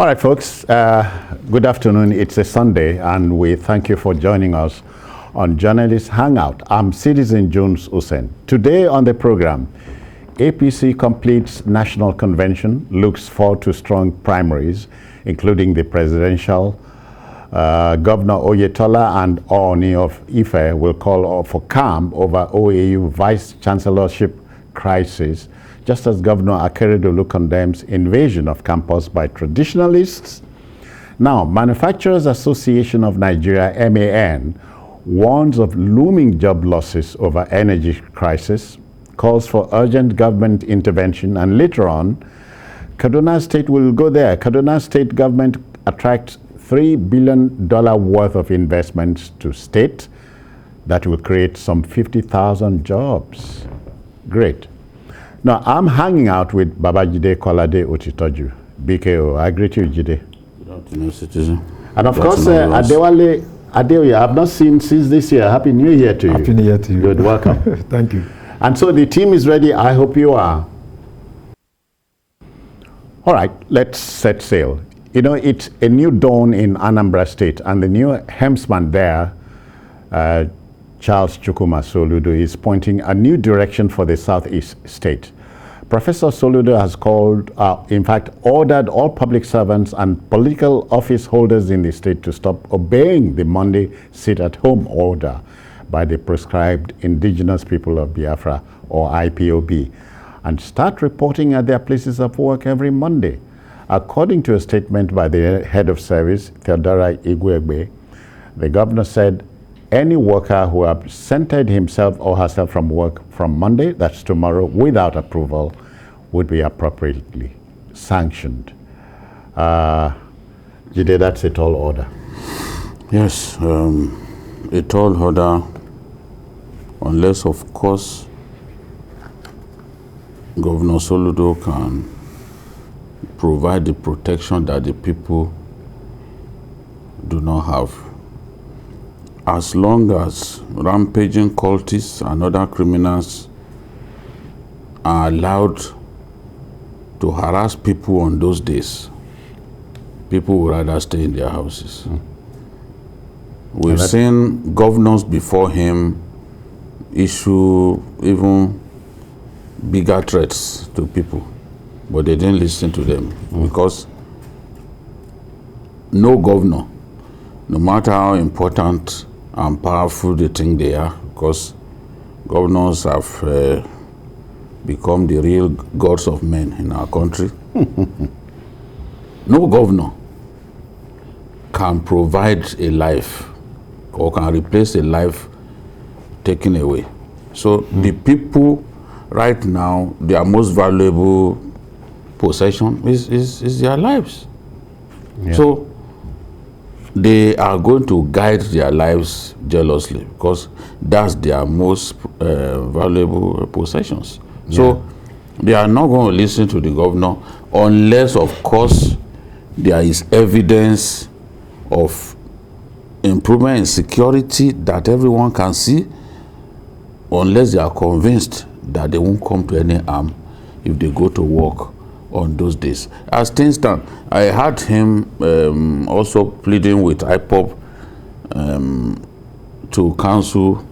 All right, folks, good afternoon. It's a Sunday, and we thank you for joining us on Journalist Hangout. I'm Citizen Jones Hussein. Today on the program, APC completes National Convention, looks forward to strong primaries, including the presidential. Governor Oyetola and Ooni of Ife will call for calm over OAU Vice-Chancellorship crisis, just as Governor Akeredolu condemns invasion of campus by traditionalists. Now, Manufacturers Association of Nigeria, MAN, warns of looming job losses over energy crisis, calls for urgent government intervention, and later on, Kaduna State will go there. Kaduna State government attracts $3 billion worth of investments to state that will create some 50,000 jobs. Great. Now, I'm hanging out with Babajide Kolade-Otitoju, BKO. I greet you, Jide. Good afternoon, Citizen. And of course, Adewale, Adeoye, I've not seen since this year. Happy New Year to you. Happy New Year to you. Good, welcome. Thank you. And so the team is ready. I hope you are. All right, let's set sail. You know, it's a new dawn in Anambra State, and the new helmsman there, Charles Chukwuma Soludo, is pointing a new direction for the Southeast state. Professor Soludo has called, in fact, ordered all public servants and political office holders in the state to stop obeying the Monday sit-at-home order by the proscribed Indigenous People of Biafra, or IPOB, and start reporting at their places of work every Monday. According to a statement by the head of service, Theodora Igwegbe, the governor said any worker who absented himself or herself from work from Monday, that's tomorrow, without approval, would be appropriately sanctioned. Jide, that's a tall order. Yes, a tall order, unless, of course, Governor Soludo can provide the protection that the people do not have. As long as rampaging cultists and other criminals are allowed to harass people on those days, people would rather stay in their houses. We've seen governors before him issue even bigger threats to people, but they didn't listen to them because no governor, no matter how important and powerful they think they are, because governors have become the real gods of men in our country. No governor can provide a life or can replace a life taken away. So the people right now, their most valuable possession is their lives. Yeah. So they are going to guide their lives jealously because that's their most valuable possessions. Yeah. So they are not going to listen to the governor unless, of course, there is evidence of improvement in security that everyone can see, unless they are convinced that they won't come to any harm if they go to work on those days. As things stand, I heard him also pleading with IPOB to cancel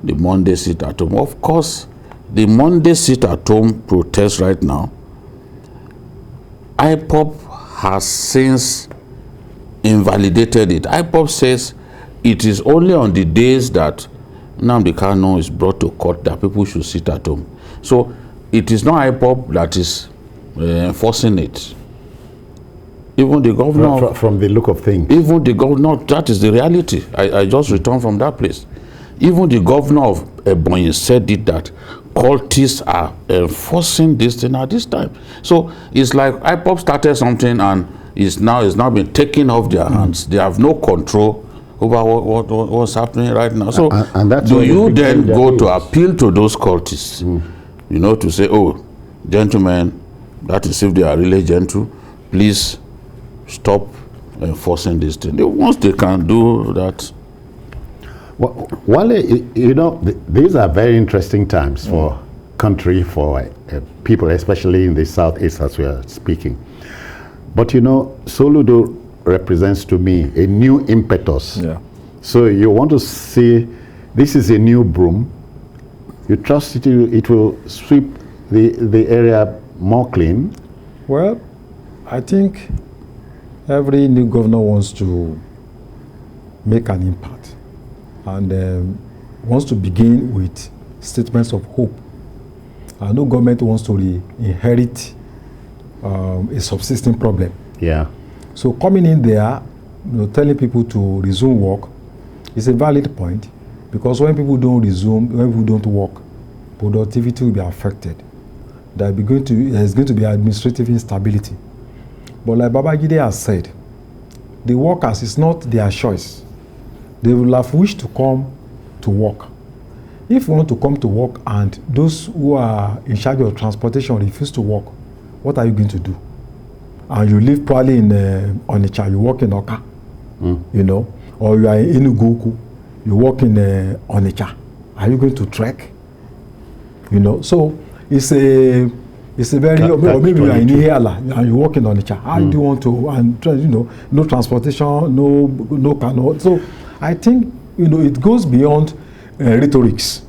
the Monday sit-at-home. Of course, the Monday sit-at-home protest right now, IPOB has since invalidated it. IPOB says it is only on the days that Nnamdi Kanu is brought to court that people should sit at home. So it is not IPOB that is enforcing it. Even the governor... From the look of things. Even the governor, that is the reality. I just returned from that place. Even the governor of Ebonyi said it, that cultists are enforcing this thing at this time. So it's like IPOB started something and it's now been taken off their hands. They have no control over what's happening right now. So and that's do you then go to appeal to those cultists, you know, to say, oh, gentlemen, that is if they are really gentle, please stop enforcing this thing. Once they can do that. Well, Wale, you know, these are very interesting times for country, for people, especially in the Southeast as we are speaking. But you know, Soludo represents to me a new impetus. Yeah. So you want to see, this is a new broom. You trust it will sweep the area more clean? Well, I think every new governor wants to make an impact and wants to begin with statements of hope. No government wants to inherit a subsisting problem. Yeah. So coming in there, telling people to resume work is a valid point, because when people don't resume, when people don't work, productivity will be affected. There's going to be administrative instability. But like Babajide has said, the workers, is not their choice. They will have wished to come to work. If you want to come to work and those who are in charge of transportation refuse to work, what are you going to do? And you live probably in Onitsha, you work in Oka, you know, or you are in Enugu, you work in Onitsha. Are you going to trek? You know, so it's a very, or maybe you are in Ihiala and you work in Onitsha. How do you want to, and you know, no transportation, no car. So I think, you know, it goes beyond rhetorics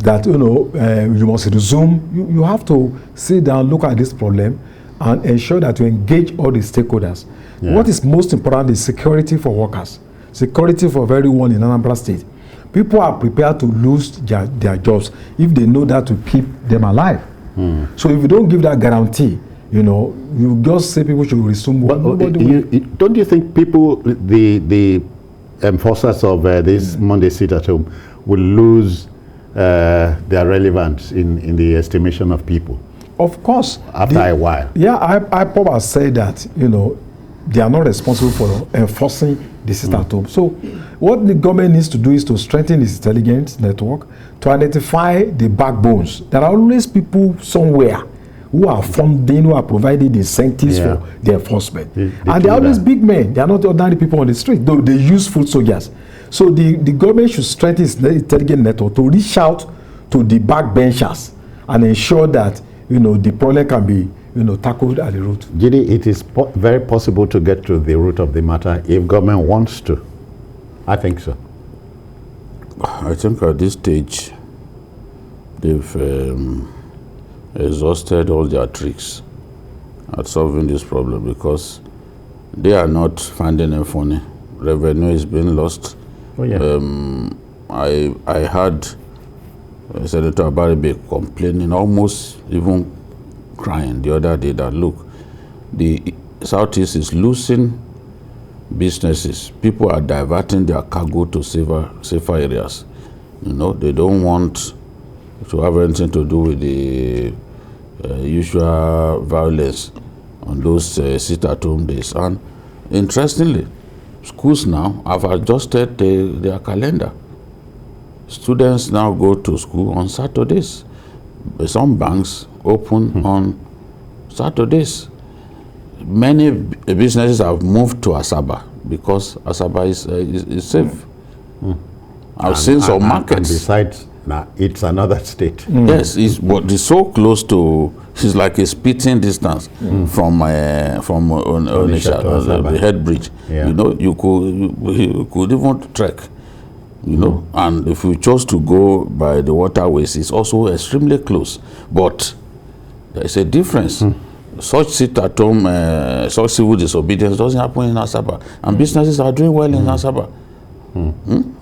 that, you know, you must resume. You have to sit down, look at this problem, and ensure that you engage all the stakeholders. Yeah. What is most important is security for workers, security for everyone in Anambra State. People are prepared to lose their jobs if they know that to keep them alive. So if you don't give that guarantee, you know, you just say people should resume work. Don't you think people, the enforcers of this Monday sit at home, will lose their relevance in the estimation of people? Of course. After a while. Yeah, I probably say that, you know, they are not responsible for enforcing the sit at home. So what the government needs to do is to strengthen its intelligence network, to identify the backbones. There are always people somewhere who are funding, who are providing the incentives for the enforcement. And they are always big men. They are not ordinary people on the street, though they use foot soldiers. So the government should strengthen its intelligence network to reach out to the backbenchers and ensure that, you know, the problem can be, you know, tackled at the root. Gidi, it is very possible to get to the root of the matter if government wants to. I think so. I think at this stage, they've exhausted all their tricks at solving this problem, because they are not finding it funny. Revenue is being lost. Oh, yeah. I heard Senator Abaribe complaining, almost even crying the other day, that look, the Southeast is losing businesses. People are diverting their cargo to safer areas. You know, they don't want to have anything to do with the usual violence on those sit-at-home days. And interestingly, schools now have adjusted their calendar. Students now go to school on Saturdays. Some banks open on Saturdays. Many businesses have moved to Asaba because Asaba is safe. I've seen some markets. And besides, it's another state. Yes, but it's so close to. It's like a spitting distance from Onitsha, the head bridge. Yeah. You know, you could even trek. You know, and if you chose to go by the waterways, it's also extremely close. But there is a difference. Such sit-at-home, such civil disobedience doesn't happen in Asaba, and businesses are doing well in Asaba.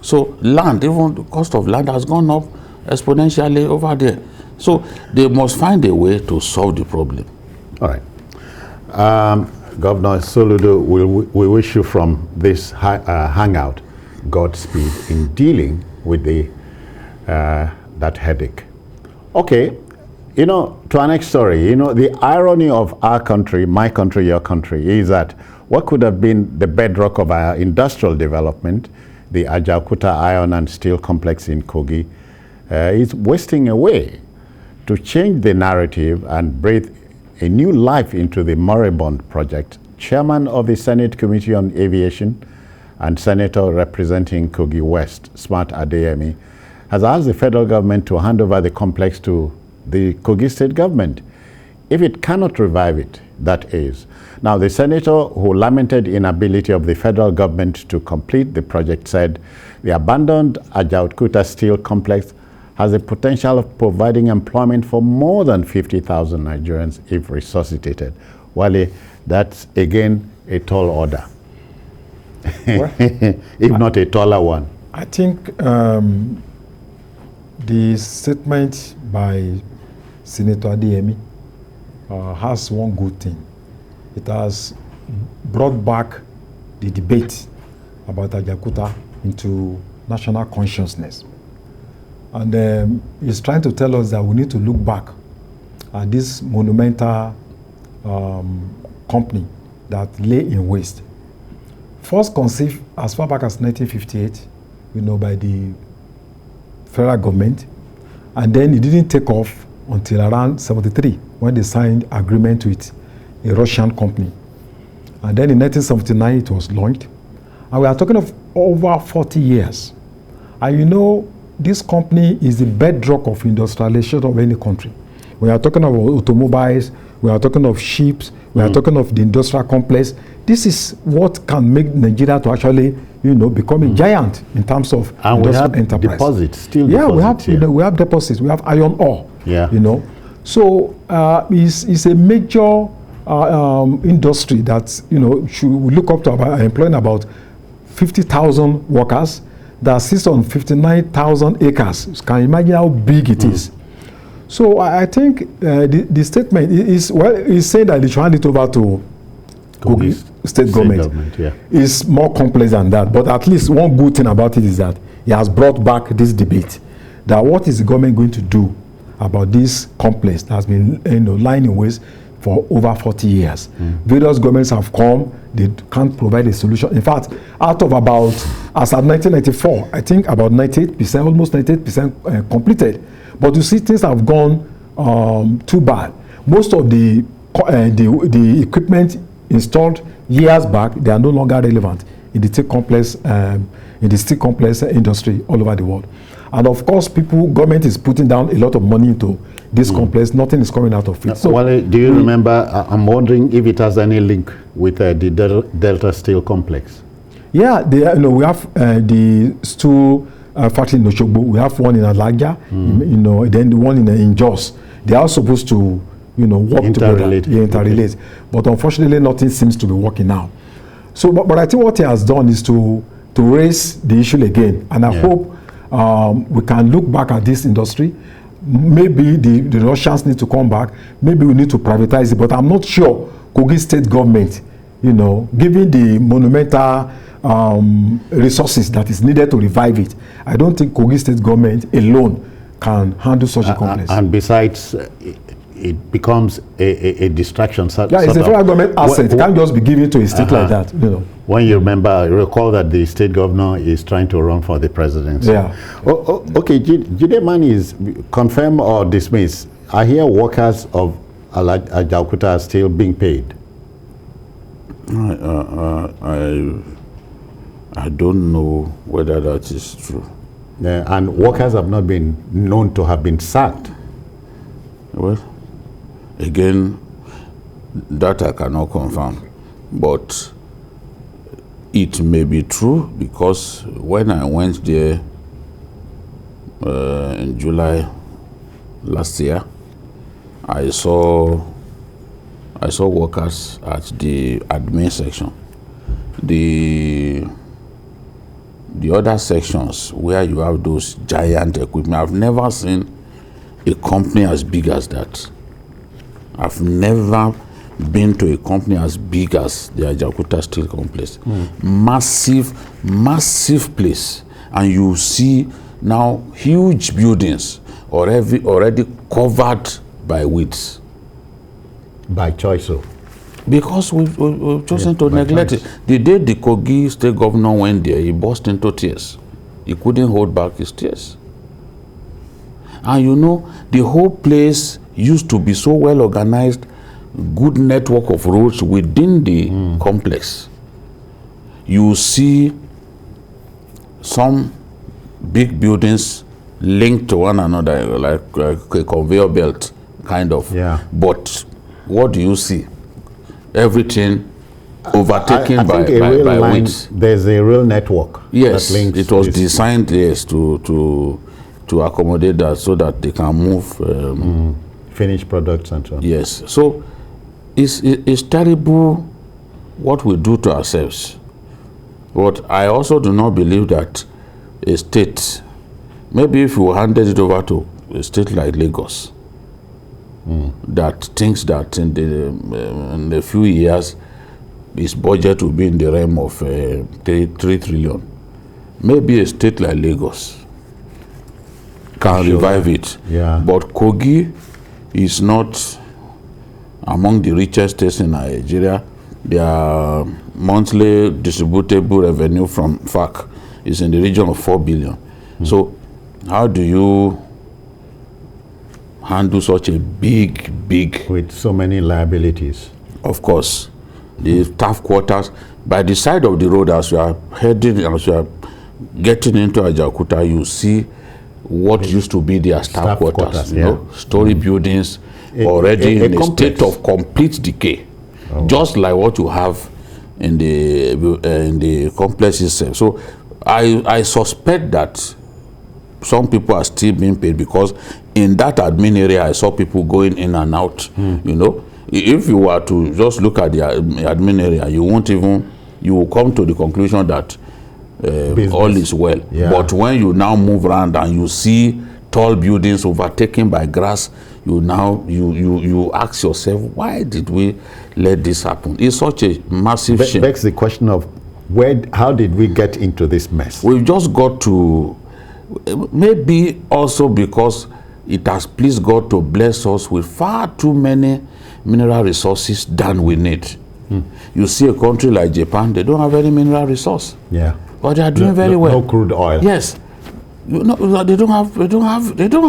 So land, even the cost of land has gone up exponentially over there. So they must find a way to solve the problem. All right. Governor Soludo, we wish you from this hangout Godspeed in dealing with that headache. Okay, you know, to our next story, you know, the irony of our country, my country, your country, is that what could have been the bedrock of our industrial development, the Ajaokuta iron and steel complex in Kogi, is wasting away. To change the narrative and breathe a new life into the moribund project, Chairman of the Senate Committee on Aviation and Senator representing Kogi West, Smart Adeoye, has asked the federal government to hand over the complex to the Kogi state government. if it cannot revive it, that is. Now, the senator who lamented inability of the federal government to complete the project said the abandoned Ajaokuta steel complex has the potential of providing employment for more than 50,000 Nigerians if resuscitated. Wale, that's again a tall order, well, if not a taller one. I think the statement by Senator Adeoye has one good thing. It has brought back the debate about Ajaokuta into national consciousness. And he's trying to tell us that we need to look back at this monumental company that lay in waste. First conceived as far back as 1958, by the federal government, and then it didn't take off until around 73 when they signed agreement with a Russian company. And then in 1979 it was launched. And we are talking of over 40 years. And this company is the bedrock of industrialization of any country. We are talking about automobiles, we are talking of ships, we are talking of the industrial complex. This is what can make Nigeria to actually, become a giant in terms of industrial enterprise. Deposits, still yeah, deposits. We have deposits. We have iron ore. Yeah. So it's a major industry that should look up to employing about 50,000 workers that sits on 59,000 acres. You can imagine how big it is. So I think the statement is saying that they should hand it over to Kogi state government. Yeah. It's more complex than that. But at least one good thing about it is that he has brought back this debate. That what is the government going to do about this complex that has been lying in waste for over 40 years. Various governments have come, they can't provide a solution. In fact, out of about, as of 1994, I think about 98%, almost 98% completed. But you see, things have gone too bad. Most of the equipment installed years back, they are no longer relevant in the steel complex industry all over the world. And of course, government is putting down a lot of money into this complex. Nothing is coming out of it. So, Wale, do you remember? I'm wondering if it has any link with the Delta Steel Complex. Yeah, we have the steel factory in Oshogbo. We have one in Alaja. Then the one in Jos. They are supposed to, work together. Interrelate. Okay. But unfortunately, nothing seems to be working now. So, but I think what he has done is to raise the issue again, and I hope we can look back at this industry. Maybe the Russians need to come back. Maybe we need to privatize it. But I'm not sure Kogi state government, given the monumental resources that is needed to revive it, I don't think Kogi state government alone can handle such a complex. And besides, it becomes a distraction. Yeah, it's a federal government asset. It can't just be given to a state like that. When you recall that the state governor is trying to run for the presidency. Yeah. Okay, Jide Mani is confirm or dismiss. I hear workers of Ajaokuta are still being paid. I don't know whether that is true. Yeah, and workers have not been known to have been sacked. Well, again, that I cannot confirm, but it may be true, because when I went there in July last year, I saw workers at the admin section. The other sections where you have those giant equipment, I've never seen a company as big as that. I've never been to a company as big as the Ajaokuta Steel Complex. Massive place. And you see now huge buildings already covered by weeds. By choice, so. Because we've chosen to neglect it. The day the Kogi state governor went there, he burst into tears. He couldn't hold back his tears. And the whole place used to be so well organized, good network of roads within the complex. You see some big buildings linked to one another, like a conveyor belt, kind of. Yeah. But what do you see? Everything overtaken I think a by rail line, weight. there's a rail network. Yes, that links it was this. designed to accommodate that so that they can move Finished products and so on. Yes, so it's terrible what we do to ourselves. But I also do not believe that a state, maybe if you handed it over to a state like Lagos, that thinks that in a few years its budget will be in the realm of 3 trillion. Maybe a state like Lagos can revive it. Yeah. But Kogi is not among the richest states in Nigeria. Their monthly distributable revenue from FAC is in the region of 4 billion. So how do you handle such a big With so many liabilities. Of course, the staff quarters by the side of the road as you are heading, as you are getting into Ajaokuta, you see what used to be their staff quarters, you know, story buildings already in a state of complete decay, just like what you have in the complex itself. So I suspect that some people are still being paid, because in that admin area I saw people going in and out. You know, if you were to just look at the admin area, you will come to the conclusion that all is well. Yeah. But when you now move around and you see tall buildings overtaken by grass, you ask yourself, why did we let this happen? It's such a massive shame. Begs the question of how did we get into this mess? We've just got to, maybe also because it has pleased God to bless us with far too many mineral resources than we need. You see a country like Japan, they don't have any mineral resource. Yeah. But they are doing very well. No crude oil. Yes. They don't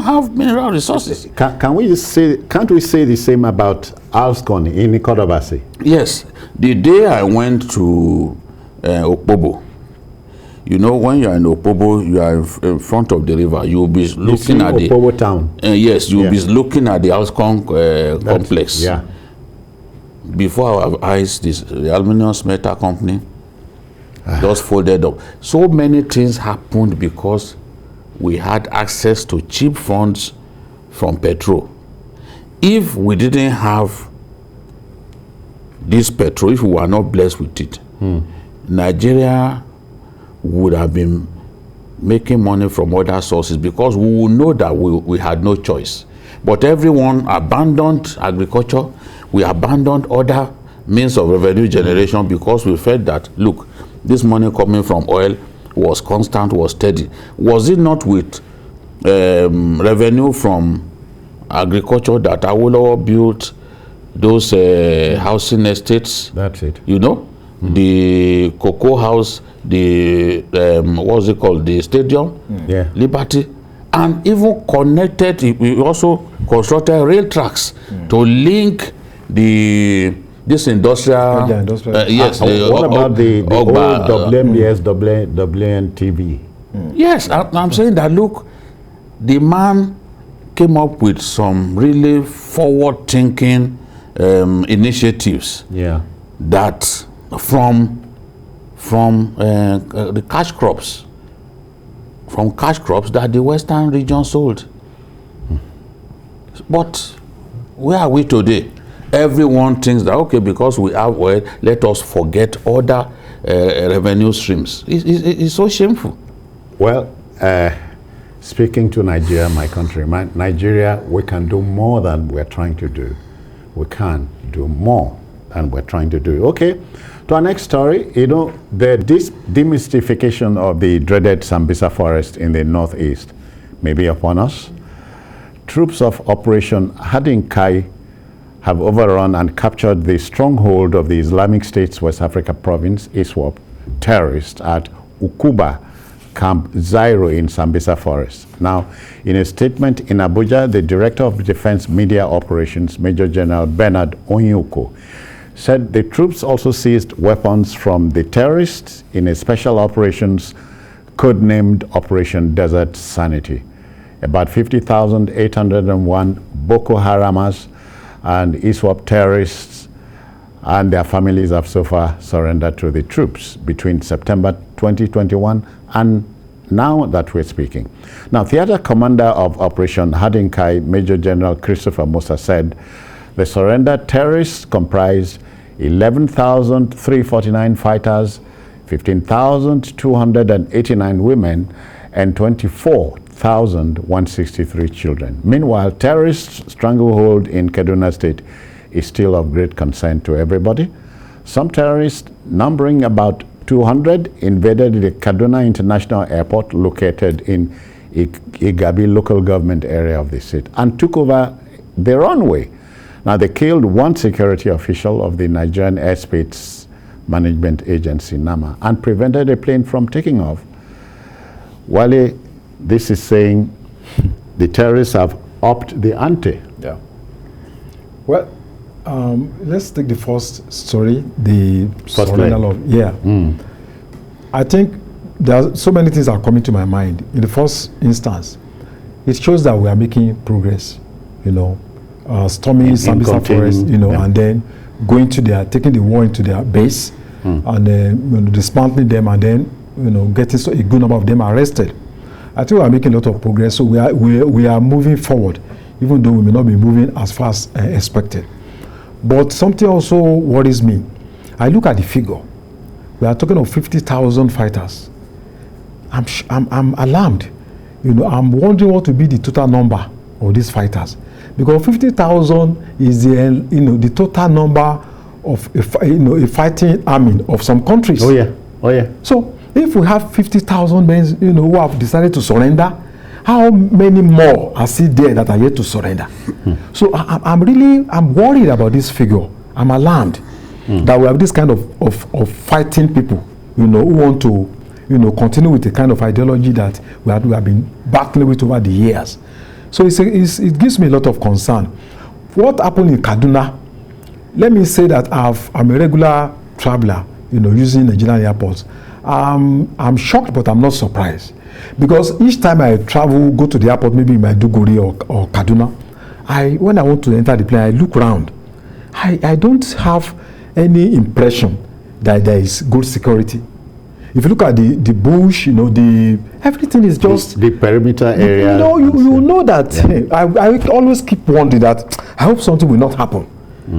have mineral resources. Can't we say the same about Alscon in Ikodobasi? Yes. The day I went to Okpobo, you know, when you are in Okpobo, you are in front of the river. You will be looking at the Okpobo town. Yes, you will be looking at the Alscon complex. Yeah. Before our eyes, the aluminum smelter company just folded up. So many things happened because we had access to cheap funds from petrol. If we didn't have this petrol, if we were not blessed with it, Nigeria would have been making money from other sources, because we would know that we had no choice. But everyone abandoned agriculture. We abandoned other means of revenue generation because we felt that, look, this money coming from oil was constant, was steady. Was it not with revenue from agriculture that Awolowo built those housing estates? That's it. You know, the Cocoa House, the what's it called, the stadium, Liberty, and even connected. We also constructed rail tracks to link this industrial. Yes. What about the old WMBS, WNTV? Yes, I'm saying that, look, the man came up with some really forward-thinking initiatives. Yeah. That from the cash crops, that the Western region sold. But where are we today? Everyone thinks that, okay, because we have oil, let us forget other revenue streams. It's so shameful. Well, speaking to Nigeria, my country, Nigeria, we can do more than we're trying to do. We can do more than we're trying to do. Okay, to our next story, you know, the demystification of the dreaded Sambisa forest in the northeast may be upon us. Troops of Operation Hadinkai have overrun and captured the stronghold of the Islamic State's West Africa province, ISWAP, terrorists at Ukuba Camp Zairo in Sambisa Forest. Now, in a statement in Abuja, the Director of Defense Media Operations, Major General Bernard Onyuko, said the troops also seized weapons from the terrorists in a special operations codenamed Operation Desert Sanity. About 50,801 Boko Haramers and ISWAP terrorists and their families have so far surrendered to the troops between September 2021 and now that we're speaking. Now, Theater Commander of Operation Hadinkai, Major General Christopher Musa, said the surrendered terrorists comprised 11,349 fighters, 15,289 women, and 24,163 children. Meanwhile, terrorist stranglehold in Kaduna State is still of great concern to everybody. Some terrorists, numbering about 200, invaded the Kaduna International Airport located in Igabi local government area of the state and took over the runway. Now, they killed one security official of the Nigerian Airspace Management Agency, NAMA, and prevented a plane from taking off. Wale, this is saying the terrorists have upped the ante. Yeah. Well, let's take the first story, the surrender of, yeah. I think there are so many things that are coming to my mind. In the first instance, it shows that we are making progress, you know, storming Sambisa Forest, you know, and then going to their, taking the war into their base, and then you know, dismantling them, and then you know, getting a good number of them arrested. I think we are making a lot of progress, so we are moving forward, even though we may not be moving as fast as expected. But something also worries me. I look at the figure. We are talking of 50,000 fighters. I'm alarmed. You know, I'm wondering what will be the total number of these fighters, because 50,000 is the the total number of a fighting army of some countries. Oh yeah, oh yeah. So if we have 50,000 men, who have decided to surrender, how many more are still there that are yet to surrender? So I'm worried about this figure. I'm alarmed that we have this kind of fighting people, who want to, continue with the kind of ideology that we have been battling with over the years. So it gives me a lot of concern. What happened in Kaduna? Let me say that I'm a regular traveler, using Nigerian airports. I'm shocked, but I'm not surprised, because each time I travel, go to the airport, maybe in Maiduguri or Kaduna, when I want to enter the plane, I look around. I don't have any impression that there is good security. If you look at the bush, everything is just the perimeter area. You know that. Yeah. I always keep wondering that I hope something will not happen.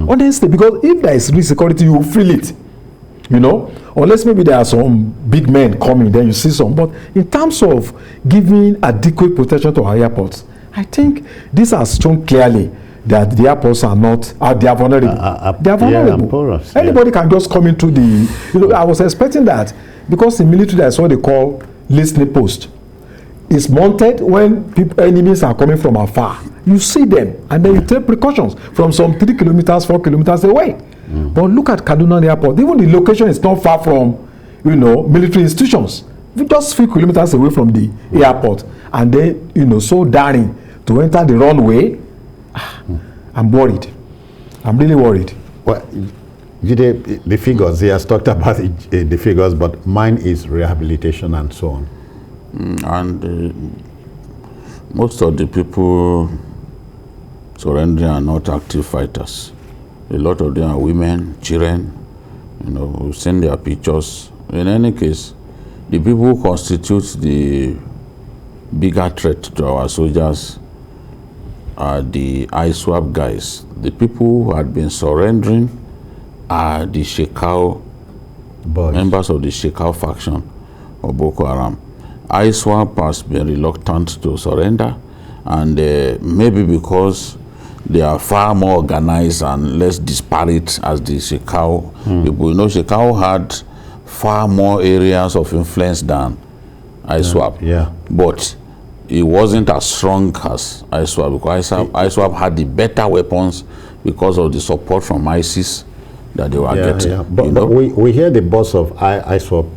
Honestly, because if there is real security, you will feel it. Unless maybe there are some big men coming, then you see some. But in terms of giving adequate protection to our airports, I think this has shown clearly that the airports are not, they are vulnerable. They are vulnerable. Yeah, porous, anybody can just come into the, I was expecting that, because in military that's what they call listening post. It's mounted when enemies are coming from afar. You see them, and then you take precautions from some 3 kilometers, 4 kilometers away. But look at Kaduna Airport. Even the location is not far from, military institutions. Just a few kilometers away from the airport, and then, so daring to enter the runway. I'm worried. I'm really worried. Well, the figures, he has talked about the figures, but mine is rehabilitation and so on. And most of the people surrendering are not active fighters. A lot of them are women, children. We've seen their pictures. In any case, the people who constitute the bigger threat to our soldiers are the ISWAP guys. The people who had been surrendering are the Shekau boys, members of the Shekau faction of Boko Haram. ISWAP has been reluctant to surrender, and maybe because they are far more organized and less disparate as the Shekau people. Shekau had far more areas of influence than ISWAP. Yeah. But it wasn't as strong as ISWAP, because ISWAP had the better weapons because of the support from ISIS that they were getting. Yeah. But we hear the boss of ISWAP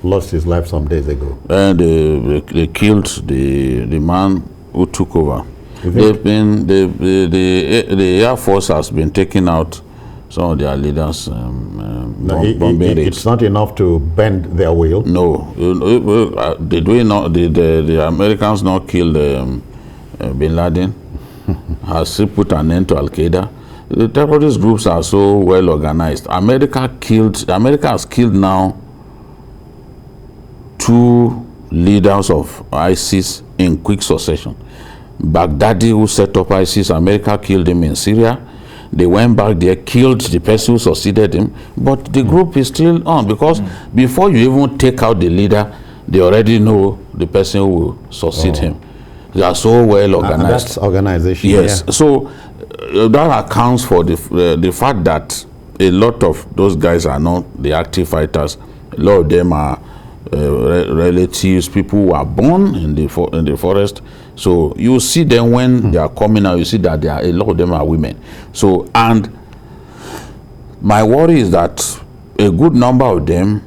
lost his life some days ago. And they killed the man who took over. The Air Force has been taking out some of their leaders. It's not enough to bend their will. No, they do not. The Americans not killed Bin Laden. Has put an end to Al Qaeda. The terrorist groups are so well organized. America has killed now 2 leaders of ISIS in quick succession. Baghdadi, who set up ISIS, America killed him in Syria. They went back there, killed the person who succeeded him, but the group is still on, because before you even take out the leader, they already know the person who will succeed him. They are so well organized. That's organization. Yes. Yeah. So that accounts for the fact that a lot of those guys are not the active fighters. A lot of them are relatives, people who are born in the forest. So you see them when they are coming out, you see that a lot of them are women. So, and my worry is that a good number of them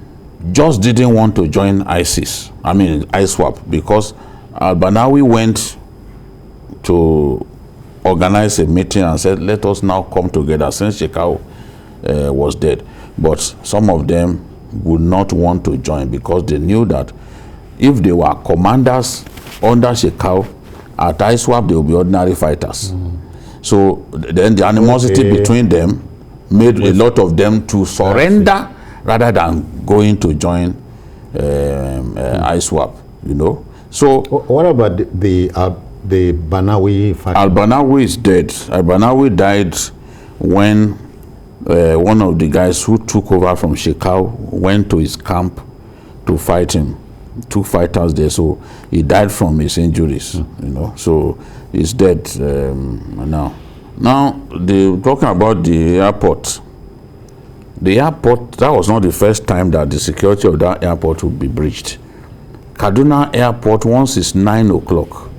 just didn't want to join ISIS, ISWAP, because Al-Banawi went to organize a meeting and said, let us now come together since Shekau was dead. But some of them would not want to join because they knew that if they were commanders under Shekau, at ISWAP they will be ordinary fighters. So then the animosity between them made a lot of them to surrender rather than going to join ISWAP, you know. So what about the Banawi faction? Al-Banawi is dead. Al-Banawi died when one of the guys who took over from Shekau went to his camp to fight him. 2 fighters there, so he died from his injuries, you know. So he's dead now. Now, they're talking about the airport. The airport, that was not the first time that the security of that airport would be breached. Kaduna Airport, once it's 9 o'clock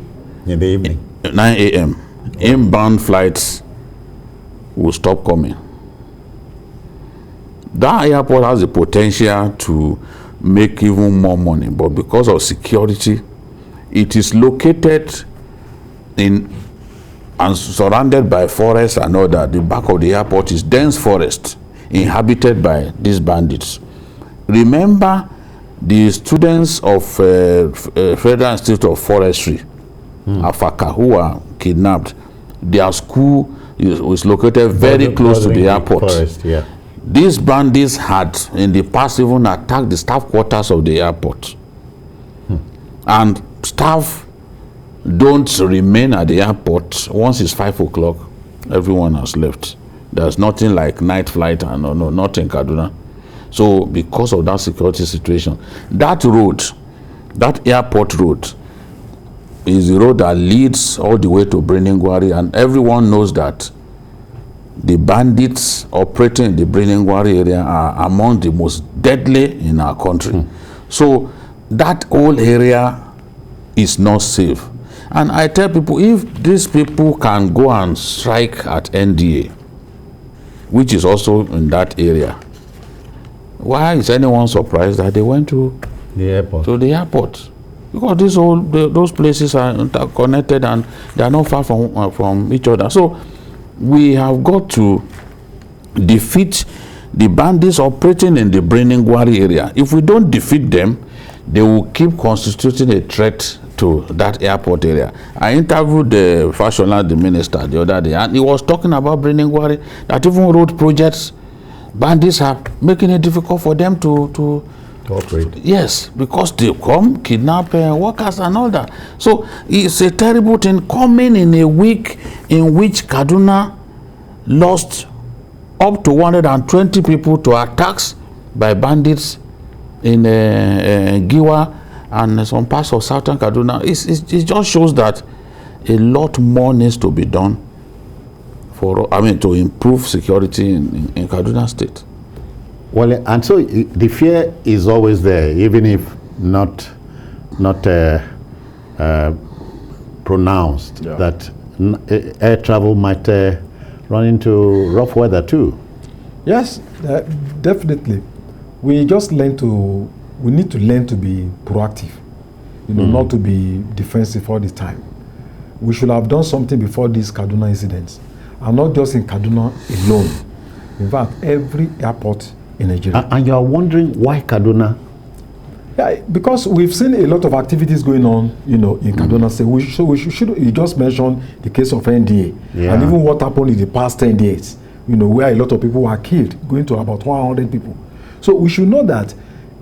in the evening, 9 a.m., inbound flights will stop coming. That airport has the potential to make even more money, but because of security, it is located in and surrounded by forests and all that. The back of the airport is dense forest inhabited by these bandits. Remember the students of Federal Institute of Forestry, Afaka, who were kidnapped. Their school is located very close to the airport. Forest, yeah. These bandits had in the past even attacked the staff quarters of the airport. And staff don't remain at the airport. Once it's 5 o'clock, everyone has left. There's nothing like night flight and no, not in Kaduna. So because of that security situation, that road, that airport road, is the road that leads all the way to Briningwari, and everyone knows that the bandits operating in the Briningwari area are among the most deadly in our country. So that whole area is not safe. And I tell people, if these people can go and strike at NDA, which is also in that area, why is anyone surprised that they went to the airport? Because those places are interconnected and they are not far from each other. So we have got to defeat the bandits operating in the Briningwari area. If we don't defeat them, they will keep constituting a threat to that airport area. I interviewed the Fashola, the minister, the other day, and he was talking about Briningwari, that even road projects, bandits are making it difficult for them to operate. Yes, because they come, kidnap workers and all that. So it's a terrible thing coming in a week in which Kaduna lost up to 120 people to attacks by bandits in Giwa and some parts of southern Kaduna. It just shows that a lot more needs to be done to improve security in Kaduna State. Well, and so the fear is always there, even if not pronounced, that air travel might run into rough weather too. Yes, definitely. We need to learn to be proactive, not to be defensive all the time. We should have done something before these Kaduna incidents, and not just in Kaduna alone. In fact, every airport in Nigeria. And you are wondering why Kaduna? Yeah, because we've seen a lot of activities going on, in Kaduna State. We should. You just mentioned the case of NDA, and even what happened in the past 10 days, where a lot of people were killed, going to about 100 people. So we should know that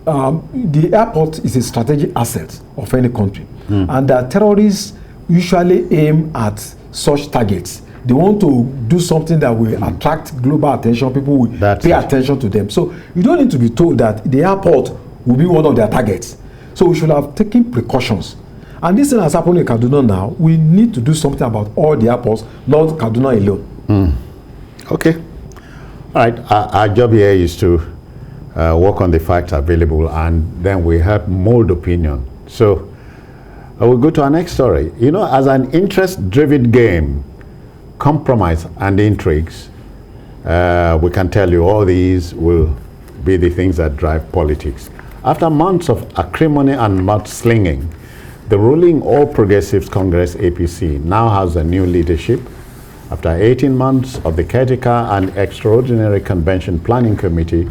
the airport is a strategic asset of any country, and that terrorists usually aim at such targets. They want to do something that will attract global attention. People will pay attention to them. So you don't need to be told that the airport will be one of their targets. So we should have taken precautions. And this thing has happened in Kaduna now. We need to do something about all the airports, not Kaduna alone. Okay. All right. Our job here is to work on the facts available, and then we help mold opinion. So we'll go to our next story. As an interest-driven game, compromise and intrigues, we can tell you all these will be the things that drive politics. After months of acrimony and mudslinging, the ruling All Progressives Congress APC now has a new leadership. After 18 months of the Caretaker and Extraordinary Convention Planning Committee,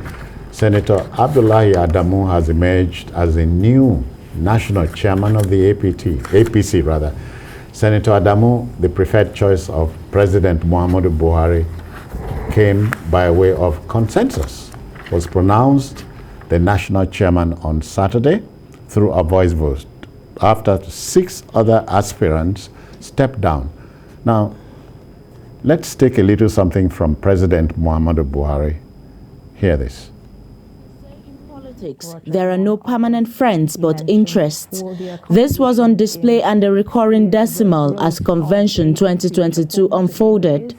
Senator Abdullahi Adamu has emerged as the new national chairman of the APC. Senator Adamu, the preferred choice of President Muhammadu Buhari, came by way of consensus, was pronounced the national chairman on Saturday through a voice vote after 6 other aspirants stepped down. Now, let's take a little something from President Muhammadu Buhari. Hear this. There are no permanent friends but interests. This was on display and a recurring decimal as Convention 2022 unfolded.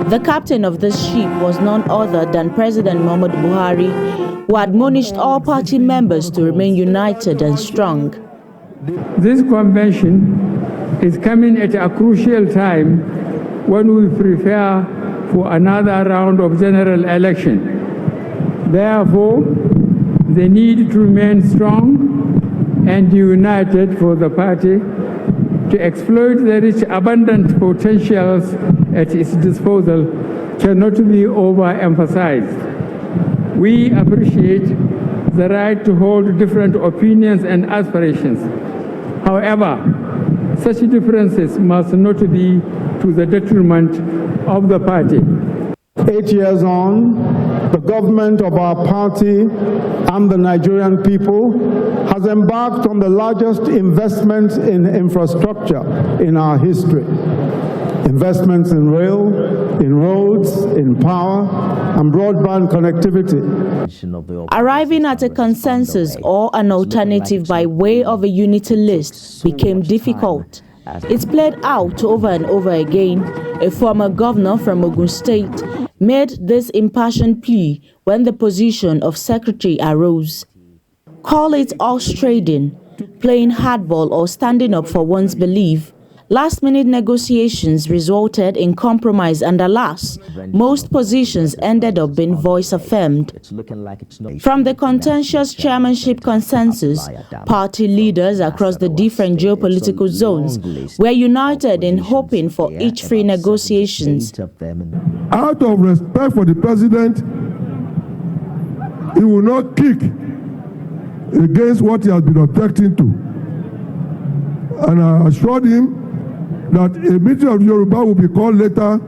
The captain of this ship was none other than President Muhammadu Buhari, who admonished all party members to remain united and strong. This convention is coming at a crucial time when we prepare for another round of general election. Therefore, the need to remain strong and united for the party to exploit the rich, abundant potentials at its disposal cannot be overemphasized. We appreciate the right to hold different opinions and aspirations. However, such differences must not be to the detriment of the party. 8 years on, the government of our party and the Nigerian people has embarked on the largest investments in infrastructure in our history. Investments in rail, in roads, in power, and broadband connectivity. Arriving at a consensus or an alternative by way of a unity list became difficult. It's played out over and over again. A former governor from Ogun State made this impassioned plea when the position of secretary arose. Call it horse trading, playing hardball, or standing up for one's belief. Last-minute negotiations resulted in compromise, and alas, most positions ended up being voice-affirmed. From the contentious chairmanship consensus, party leaders across the different geopolitical zones were united in hoping for each free negotiations. Out of respect for the president, he will not kick against what he has been objecting to. And I assured him that a meeting of Yoruba will be called later,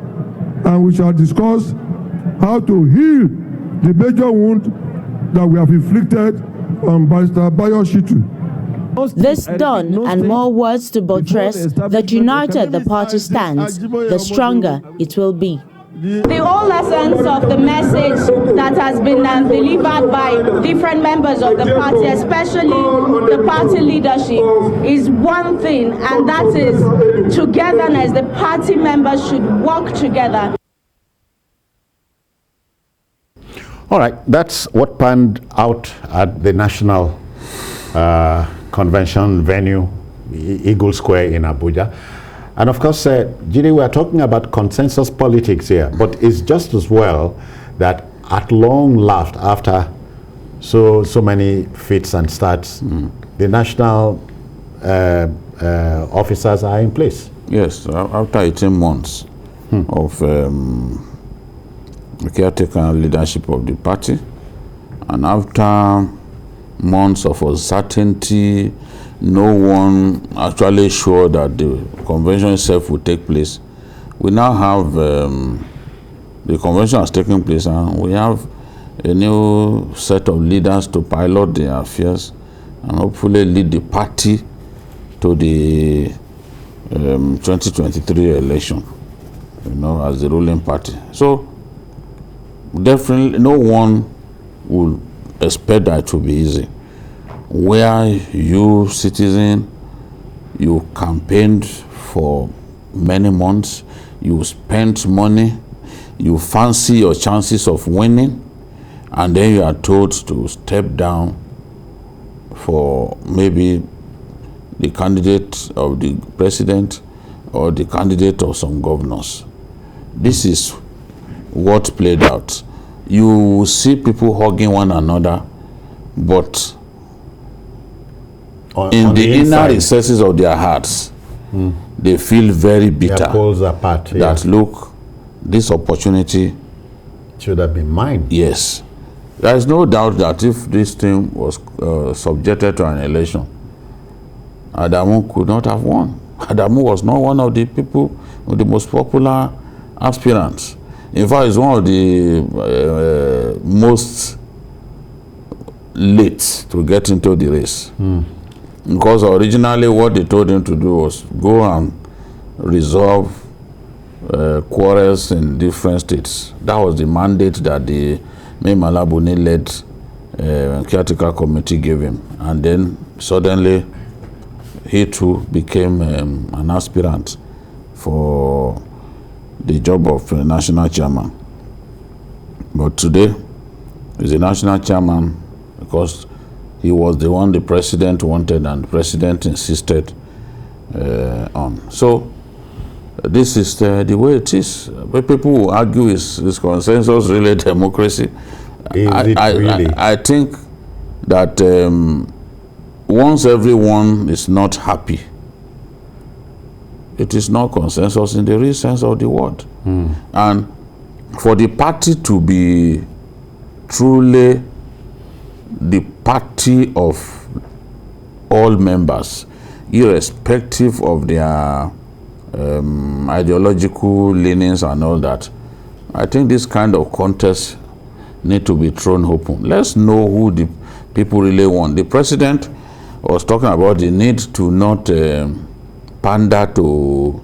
and we shall discuss how to heal the major wound that we have inflicted on Barrister Bayo Shitu. This done, and more words to buttress that united the party stands, the stronger it will be. The whole essence of the message that has been delivered by different members of the party, especially the party leadership, is one thing, and that is togetherness. The party members should work together. All right, that's what panned out at the National Convention venue, Eagle Square in Abuja. And of course, Jide, we are talking about consensus politics here, but it's just as well that at long last, after so many fits and starts, the national officers are in place. Yes, after 18 months of the caretaker leadership of the party, And after months of uncertainty, no one actually sure that the convention itself will take place. We now have the convention has taken place, and we have a new set of leaders to pilot the affairs and hopefully lead the party to the 2023 election, as the ruling party. So definitely no one will expect that to be easy. Where you, citizen, you campaigned for many months, you spent money, you fancy your chances of winning, and then you are told to step down for maybe the candidate of the president or the candidate of some governors. This is what played out. You see people hugging one another, but in the inner recesses of their hearts, they feel very bitter. Their poles apart. That look, this opportunity should have been mine. Yes. There is no doubt that if this thing was subjected to an election, Adamu could not have won. Adamu was not one of the people with the most popular aspirants. In fact, he's one of the most late to get into the race. Because originally what they told him to do was go and resolve quarrels in different states. That was the mandate that the Malabuni-led Caretaker committee gave him. And then suddenly he too became an aspirant for the job of national chairman. But today he's a national chairman because he was the one the president wanted and the president insisted on. So this is the way it is. But people will argue is consensus really democracy. I think that once everyone is not happy, it is not consensus in the real sense of the word. And for the party to be truly the party of all members, irrespective of their ideological leanings and all that, I think this kind of contest need to be thrown open. Let's know who the people really want. The president was talking about the need to not pander to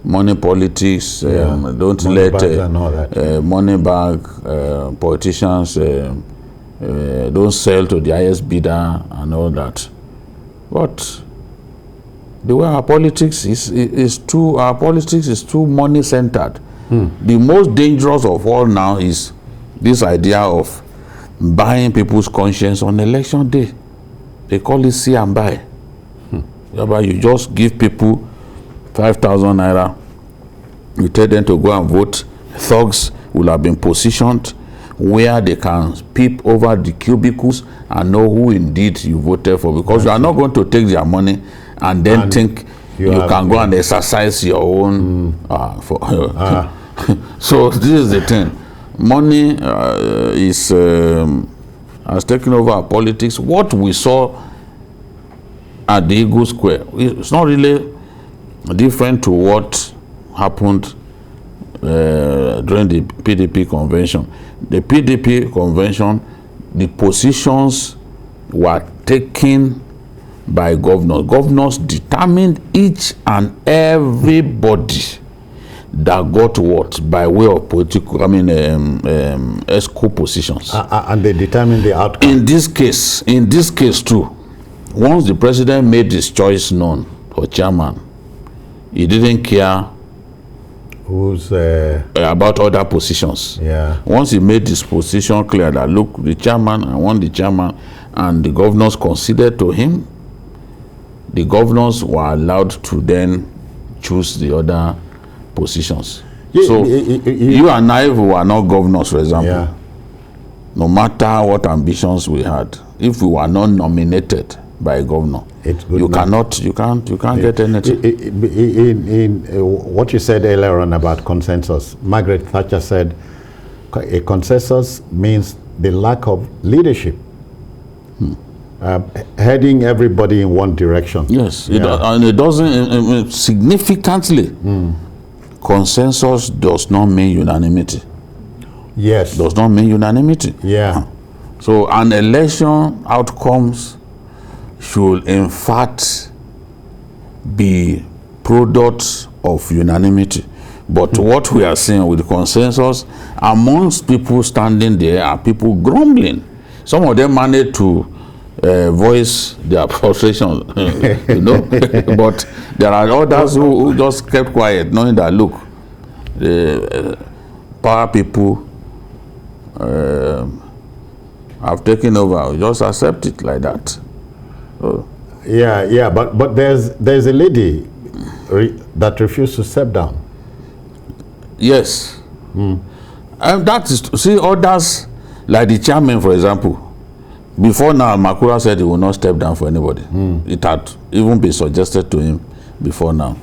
money politics. Don't let money bag politicians don't sell to the highest bidder and all that. But the way our politics is too money centered. The most dangerous of all now is this idea of buying people's conscience on election day. They call it see and buy. You just give people 5,000 naira. You tell them to go and vote. Thugs will have been positioned where they can peep over the cubicles and know who indeed you voted for, because you are not going to take their money and then think you can go and exercise your own. So this is the thing. Money has taken over our politics. What we saw at the Eagle Square, it's not really different to what happened during the PDP convention. The PDP convention, the positions were taken by governors. Governors determined each and everybody that got what by way of political, ESCO positions. And they determined the outcome. In this case too, once the president made his choice known for chairman, he didn't care who's about other positions. Once he made his position clear that look, the chairman, I want the chairman, and the governors conceded to him, the governors were allowed to then choose the other positions. So you and I, who are not governors, for example, no matter what ambitions we had, if we were not nominated by a governor, you can't get anything. In what you said earlier on about consensus, Margaret Thatcher said a consensus means the lack of leadership, heading everybody in one direction. Yes, and it doesn't significantly. Consensus does not mean unanimity. Yes. Does not mean unanimity. Yeah. So an election outcomes should in fact be products of unanimity. But what we are seeing with the consensus amongst people standing there are people grumbling. Some of them managed to voice their frustration, you know. But there are others who just kept quiet, knowing that, look, the power people have taken over. Just accept it like that. So, yeah, but there's a lady that refused to step down. Yes. And that is, see, others, like the chairman, for example, before now, Makura said he will not step down for anybody. It had even been suggested to him before now,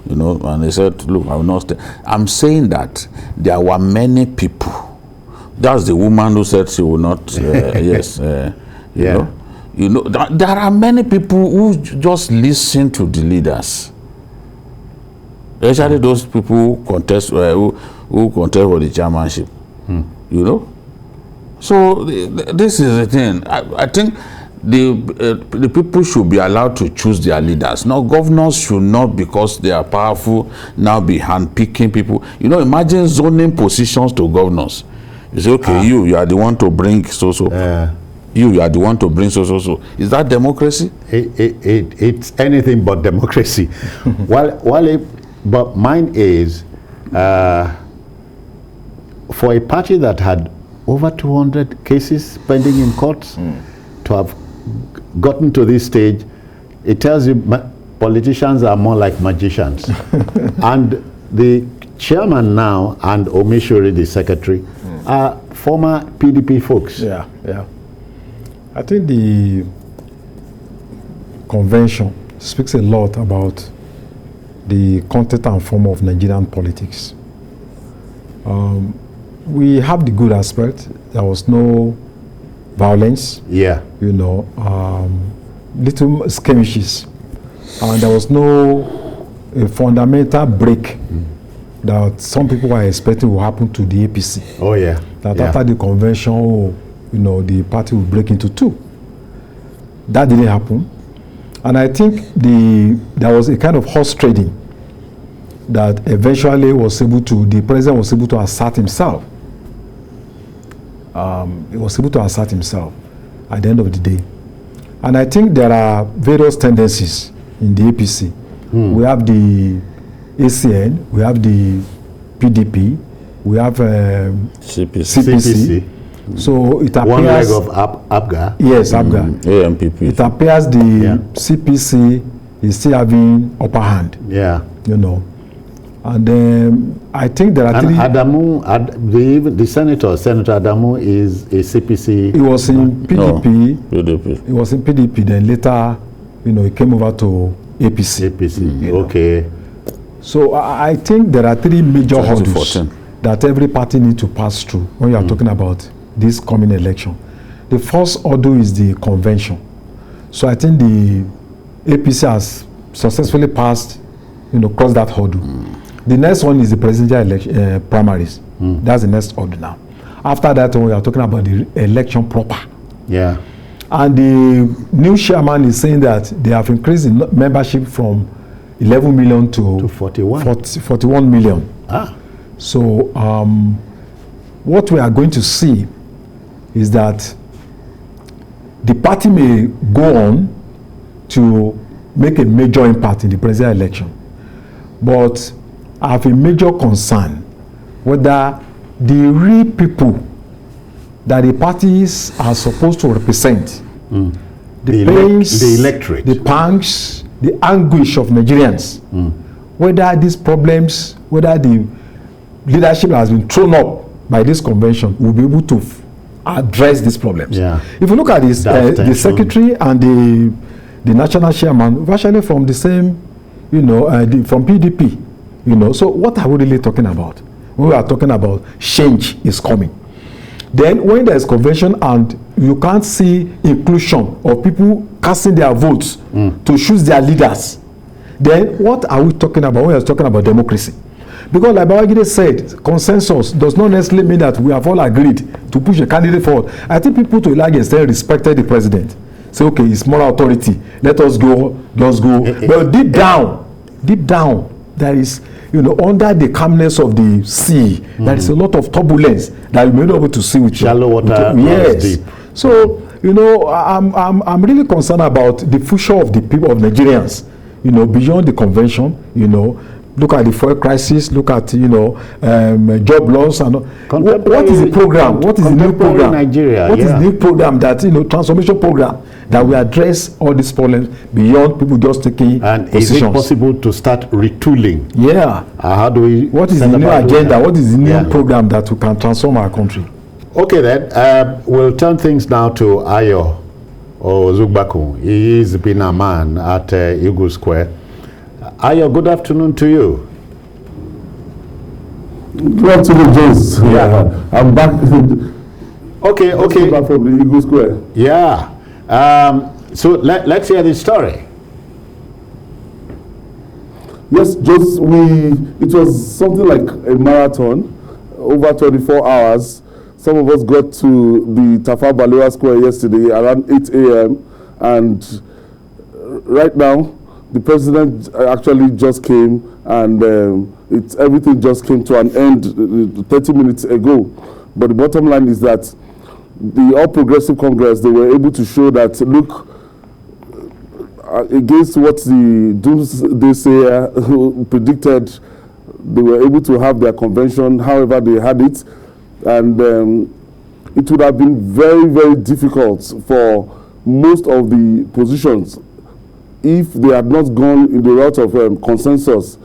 you know, and he said, look, I will not step. I'm saying that there were many people. That's the woman who said she will not, you know, there are many people who just listen to the leaders. Especially those people who contest, who contest for the chairmanship, you know. So this is the thing. I think the people should be allowed to choose their leaders. Now, governors should not, because they are powerful, now be handpicking people. You know, imagine zoning positions to governors. You say, okay, you are the one to bring so-so. You are the one to bring so-so. Is that democracy? It's anything but democracy. But mine is, for a party that had over 200 cases pending in courts, to have gotten to this stage, it tells you politicians are more like magicians. And the chairman now and Omishori, the secretary, are former PDP folks. Yeah. I think the convention speaks a lot about the content and form of Nigerian politics. We have the good aspect. There was no violence. Yeah. You know, little skirmishes. And there was no fundamental break that some people were expecting will happen to the APC. Oh, yeah. That after the convention, you know, the party will break into two. That didn't happen. And I think there was a kind of horse trading that eventually the president was able to assert himself. He was able to assert himself at the end of the day. And I think there are various tendencies in the APC. We have the ACN, we have the PDP, we have CPC. So it appears... One leg of APGA. Yes, APGA. AMPP. It appears the CPC is still having upper hand. Yeah. You know. And I think there are three... Adamu, the Senator Adamu is a CPC. He was in PDP. No, PDP. He was in PDP, then later, you know, he came over to APC. Okay. So I think there are three major hurdles that every party needs to pass through when you are talking about this coming election. The first hurdle is the convention. So I think the APC has successfully passed, you know, crossed that hurdle. The next one is the presidential election, primaries. That's the next hurdle now. After that, we are talking about the election proper. Yeah. And the new chairman is saying that they have increased the membership from 11 million to 41 million. So what we are going to see is that the party may go on to make a major impact in the presidential election. But I have a major concern whether the real people that the parties are supposed to represent, the pains, the electorate, the pangs, the anguish of Nigerians, whether these problems, whether the leadership has been thrown up by this convention will be able to address these problems. Yeah. If you look at this, the secretary and the national chairman, virtually from the same, you know, from PDP, you know. So what are we really talking about? We are talking about change is coming. Then when there is convention and you can't see inclusion of people casting their votes to choose their leaders, then what are we talking about when we're talking about democracy? Because like Babajide said, consensus does not necessarily mean that we have all agreed to push a candidate forward. I think people to a large extent respected the president. Say, okay, it's moral authority. Let us go, just go. But deep down, there is, under the calmness of the sea, there is a lot of turbulence that you may not be able to see with shallow water. Yes. Deep. So, I'm really concerned about the future of the people of Nigerians. Beyond the convention. Look at the fuel crisis. Look at job loss and what is the program? What is the new program? Nigeria, what is the new program that transformation program that will address all these problems beyond people just taking and positions? Is it possible to start retooling? Yeah. How do we? What is the new agenda? What is the new program that we can transform our country? Okay, then we'll turn things now to Ayo Ozugbaku. He's been a man at Eagle Square. Ayo, good afternoon to you. Good afternoon, James. Yeah. I'm back. Okay. Back from the Eagle Square. Yeah. So let's hear the story. Yes, it was something like a marathon, over 24 hours. Some of us got to the Tafawa Balewa Square yesterday around 8 a.m. And right now, the president actually just came, and everything just came to an end 30 minutes ago. But the bottom line is that the All Progressive Congress, they were able to show that, look, against what the doomsdayer predicted, they were able to have their convention however they had it. And it would have been very, very difficult for most of the positions if they had not gone in the route of consensus.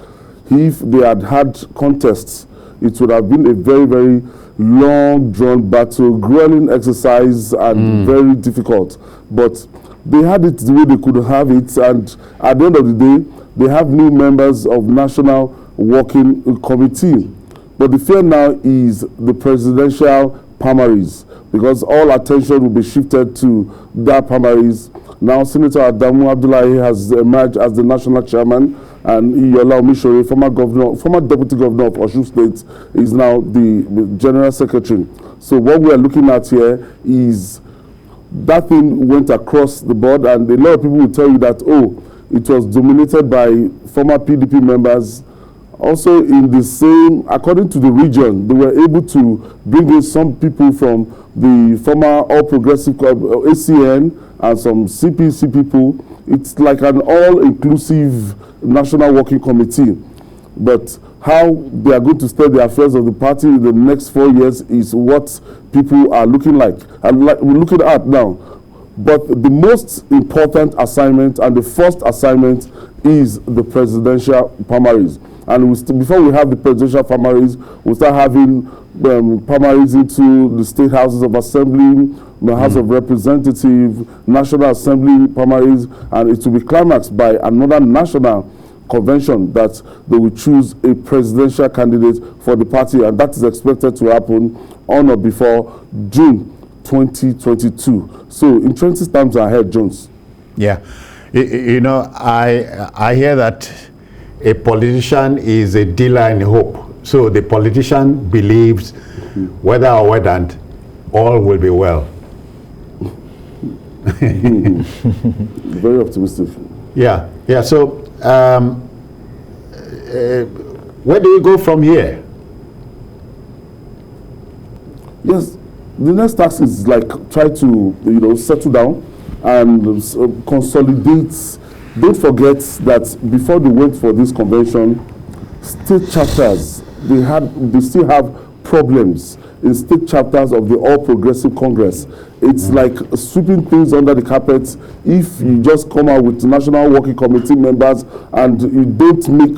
If they had had contests, it would have been a very, very long, drawn battle, grueling exercise, and very difficult. But they had it the way they could have it, and at the end of the day, they have new members of National Working Committee. But the fear now is the presidential primaries, because all attention will be shifted to that primaries. Now, Senator Abdullahi has emerged as the national chairman, and Iyola Omishore, former deputy governor of Osun State, is now the general secretary. So what we are looking at here is that thing went across the board, and a lot of people will tell you that, it was dominated by former PDP members. Also, in the same, according to the region, they were able to bring in some people from the former All Progressive ACN and some CPC people. It's like an all-inclusive National Working Committee. But how they are going to steer the affairs of the party in the next 4 years is what people are looking like, and we're looking at now. But the most important assignment and the first assignment is the presidential primaries. And before we have the presidential primaries, we'll start having primaries into the state houses of assembly, the House of Representatives, National Assembly primaries, and it will be climaxed by another national convention that they will choose a presidential candidate for the party, and that is expected to happen on or before June 2022. So interesting times ahead, Jones. Yeah. I hear that a politician is a dealer in hope. So the politician believes whether or whether all will be well. Very optimistic. Yeah. So where do we go from here? Yes, the next task is like try to settle down and consolidate. Don't forget that before they went for this convention, state chapters, they still have problems in state chapters of the All Progressive Congress. It's like sweeping things under the carpet if you just come out with National Working Committee members and you don't make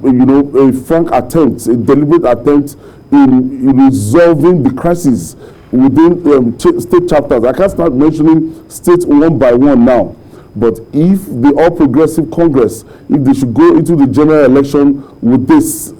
a frank attempt, a deliberate attempt in resolving the crisis within state chapters. I can't start mentioning states one by one now. But if the All Progressive Congress, if they should go into the general election with this,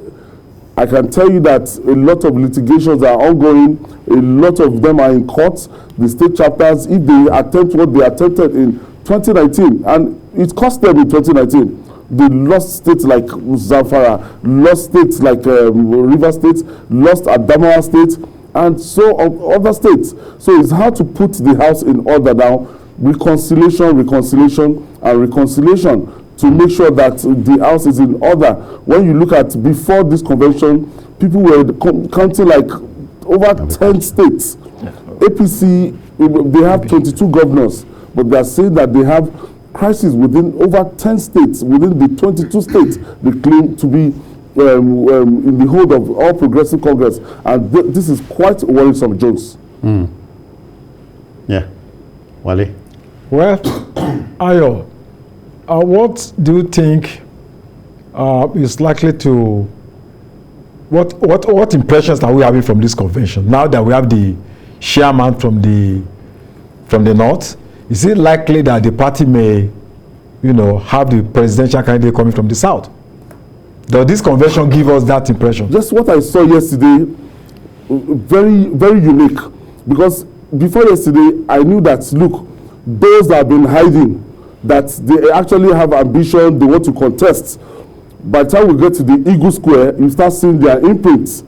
I can tell you that a lot of litigations are ongoing. A lot of them are in court. The state chapters, if they attempt what they attempted in 2019, and it cost them in 2019, they lost states like Zamfara, lost states like River State, lost Adamawa State, and so other states. So it's hard to put the house in order now. Reconciliation, and reconciliation to make sure that the house is in order. When you look at before this convention, people were counting like over 10 states. APC, they have 22 governors, but they are saying that they have crisis within over 10 states, within the 22 states they claim to be in the hold of All Progressive Congress. And this is quite worrisome, Jones. Yeah. Wale? Well, Ayo, what do you think is likely to, what impressions are we having from this convention now that we have the chairman from the north? Is it likely that the party may, have the presidential candidate coming from the south? Does this convention give us that impression? Just what I saw yesterday, very, very unique. Because before yesterday, I knew that, look, those that have been hiding, that they actually have ambition, they want to contest. By the time we get to the Eagle Square, you start seeing their imprints.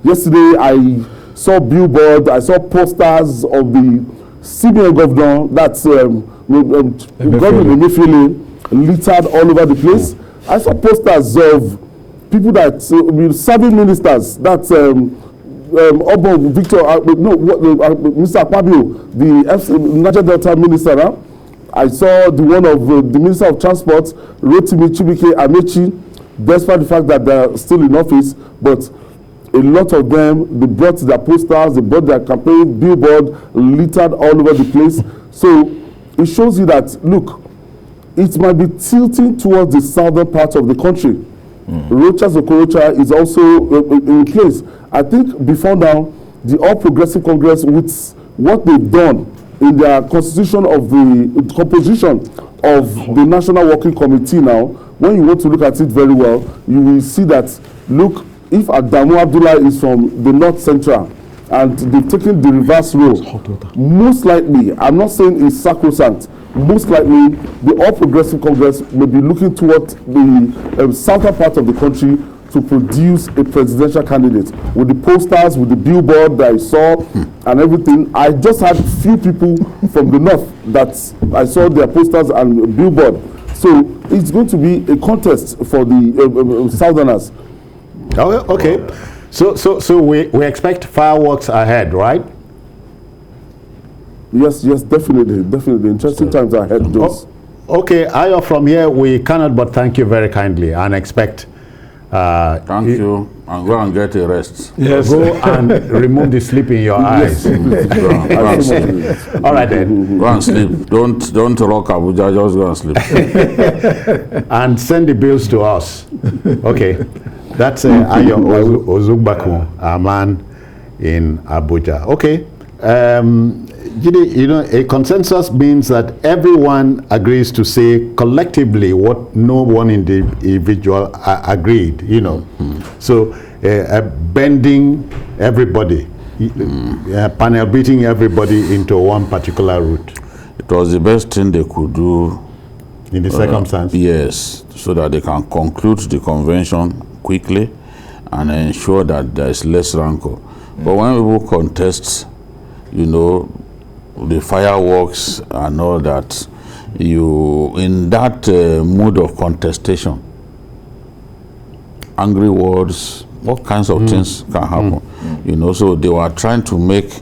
Yesterday, I saw billboard, I saw posters of the CBN governor, that's Governor Akeredolu, littered all over the place. I saw posters of people that serving ministers, that's Obo Victor, Mr. Akpabio, the Niger Delta minister. I saw the one of the Minister of Transport, Rotimi Chibike Amechi, despite the fact that they're still in office, but a lot of them, they brought their posters, they brought their campaign billboard, littered all over the place. So it shows you that, look, it might be tilting towards the southern part of the country. Rochas Okorocha is also in place. I think before now, the All Progressive Congress, with what they've done in their constitution of the composition of the National Working Committee now, when you want to look at it very well, you will see that, look, if Abdullahi is from the North Central and they've taken the reverse role, most likely, I'm not saying it's sacrosanct, most likely the All Progressive Congress will be looking toward the southern part of the country to produce a presidential candidate with the posters, with the billboard that I saw and everything. I just had few people from the north that I saw their posters and billboard. So it's going to be a contest for the southerners. Oh, okay. So we expect fireworks ahead, right? Yes, definitely. Interesting times ahead, Jones. Okay, Ayo, from here, we cannot but thank you very kindly and expect... thank you, and go and get a rest. Yes. Go and remove the sleep in your eyes. Go and sleep. All right, then. Go and sleep. Don't rock Abuja, just go and sleep. And send the bills to us. Okay. That's Ayo Ozugbaku, a man in Abuja. Okay. A consensus means that everyone agrees to say collectively what no one individual agreed, So bending everybody, panel beating everybody into one particular route. It was the best thing they could do. In the circumstance? Yes, so that they can conclude the convention quickly and ensure that there is less rancor. But when people contest, the fireworks and all that, in that mood of contestation, angry words, all kinds of things can happen. So they were trying to make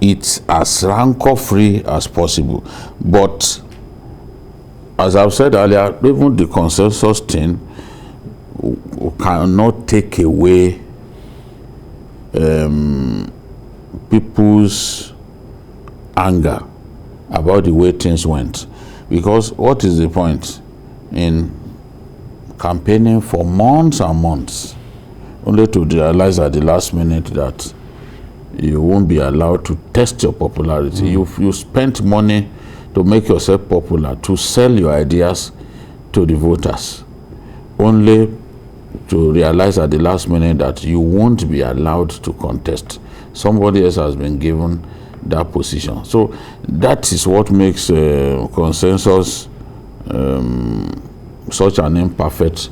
it as rancor-free as possible. But as I've said earlier, even the consensus thing cannot take away people's anger about the way things went. Because what is the point in campaigning for months and months only to realize at the last minute that you won't be allowed to test your popularity? You spent money to make yourself popular, to sell your ideas to the voters, only to realize at the last minute that you won't be allowed to contest. Somebody else has been given that position. So that is what makes consensus such an imperfect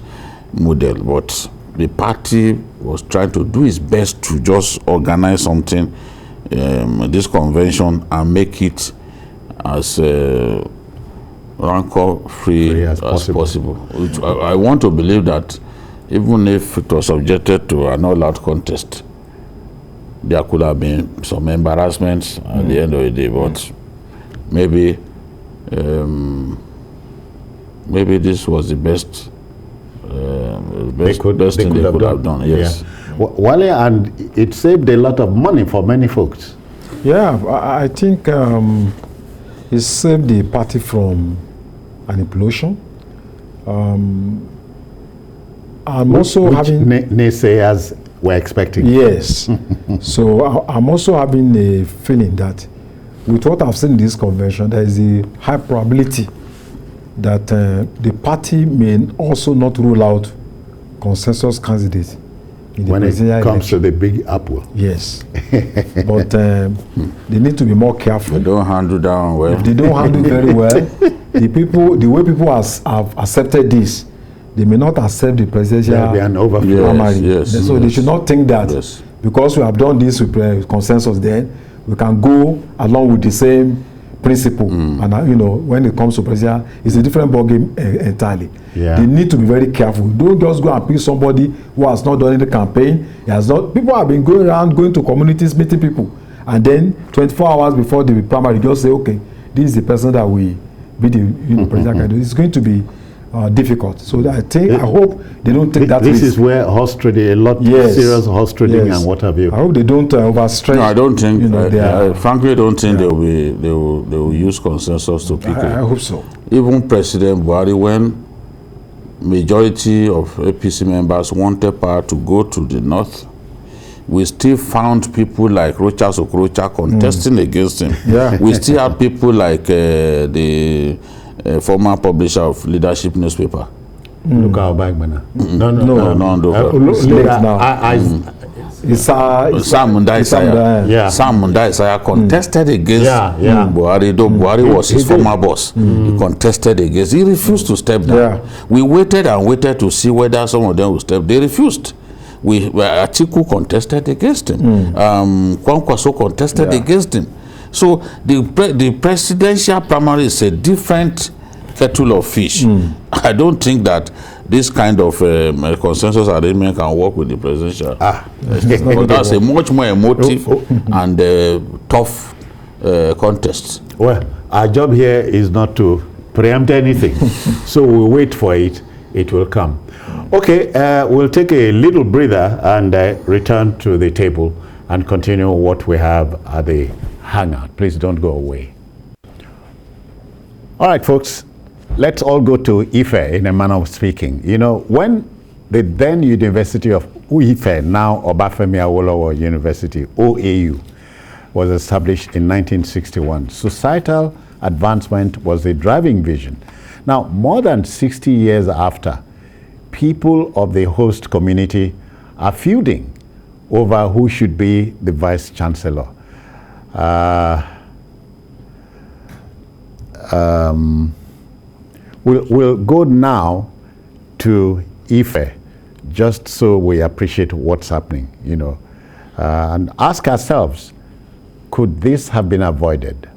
model. But the party was trying to do its best to just organize something, this convention, and make it as rancor-free as possible. I want to believe that even if it was subjected to an all-out contest, there could have been some embarrassments at the end of the day, but maybe maybe this was the best best thing they could have done. Yes. Yeah. Wale, and it saved a lot of money for many folks. Yeah, I think it saved the party from an implosion. I'm also having naysayers were expecting. Yes. So I'm also having a feeling that with what I've seen in this convention, there is a high probability that the party may also not rule out consensus candidates in the when it presidential comes election. to the big apple. Yes. But they need to be more careful. They don't handle that one well. If they don't handle it very well, the way people have accepted this, they may not accept the presidential primary. Yes, so they should not think that because we have done this with consensus, then we can go along with the same principle. And when it comes to presidential, it's a different ballgame entirely. They need to be very careful. Don't just go and pick somebody who has not done any campaign. He has not. People have been going around, going to communities, meeting people, and then 24 hours before the primary, just say, okay, this is the person that will be the president candidate. It's going to be difficult. So I hope they don't take that risk. This is where horse trading, a lot serious horse trading and what have you. I hope they don't overstretch. No, I don't think. I frankly don't think they will use consensus to pick. I hope so. Even President Buhari, when majority of APC members wanted power to go to the north, we still found people like Rocha Sokrocha contesting against him. We still have people like the former publisher of Leadership newspaper. Look at Bagbana. No. Sam Munda Isaiah contested against Buhari, though Buhari was his former boss. He contested against. He refused to step down. We waited and waited to see whether some of them would step. They refused. Atiku contested against him. Kwankwaso contested against him. So the presidential primary is a different kettle of fish. I don't think that this kind of consensus arrangement can work with the presidential. But that's a much more emotive and tough contest. Well, our job here is not to preempt anything. So we'll wait for it. It will come. Okay, we'll take a little breather and return to the table and continue what we have at the hangout. Please don't go away. All right, folks, let's all go to Ife in a manner of speaking. When the then University of Ife, now Obafemi Awolowo University, OAU, was established in 1961, societal advancement was the driving vision. Now, more than 60 years after, people of the host community are feuding over who should be the Vice-Chancellor. We'll go now to Ife, just so we appreciate what's happening, and ask ourselves, could this have been avoided?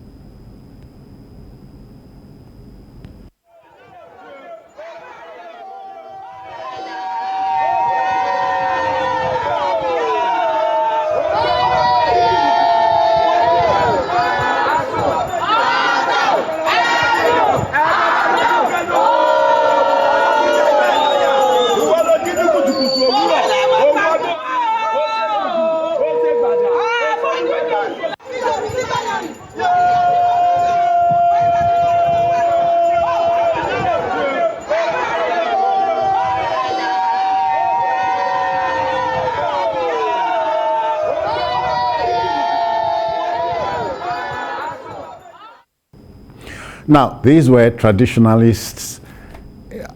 Now, these were traditionalists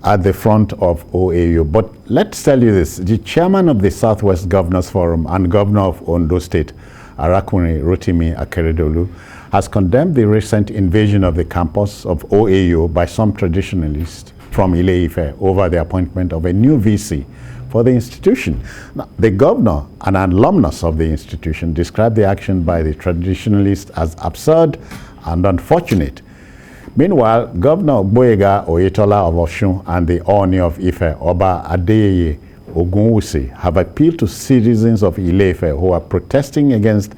at the front of OAU. But let's tell you this, the chairman of the Southwest Governors Forum and governor of Ondo State, Rotimi Akeredolu, has condemned the recent invasion of the campus of OAU by some traditionalists from Ile-Ife over the appointment of a new VC for the institution. Now, the governor, an alumnus of the institution, described the action by the traditionalists as absurd and unfortunate. Meanwhile, Governor Boyega Oyetola of Osun and the Ooni of Ife, Oba Adeoye Ogunwusi, have appealed to citizens of Ile-Ife who are protesting against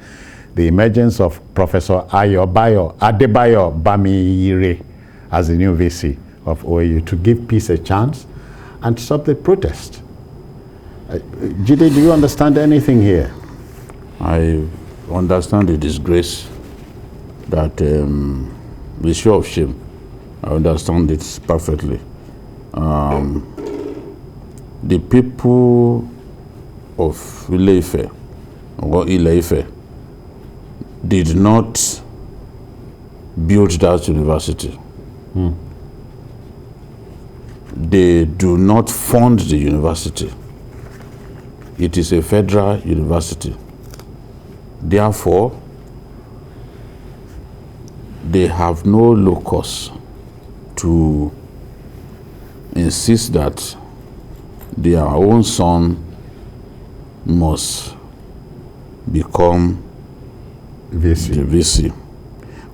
the emergence of Professor Adebayo Bamiyire as the new VC of OAU to give peace a chance and stop the protest. Jide, do you understand anything here? I understand the disgrace that the show of shame. I understand it perfectly. The people of Ile-Ife or Ile-Ife did not build that university. They do not fund the university. It is a federal university. Therefore, they have no locus to insist that their own son must become the VC.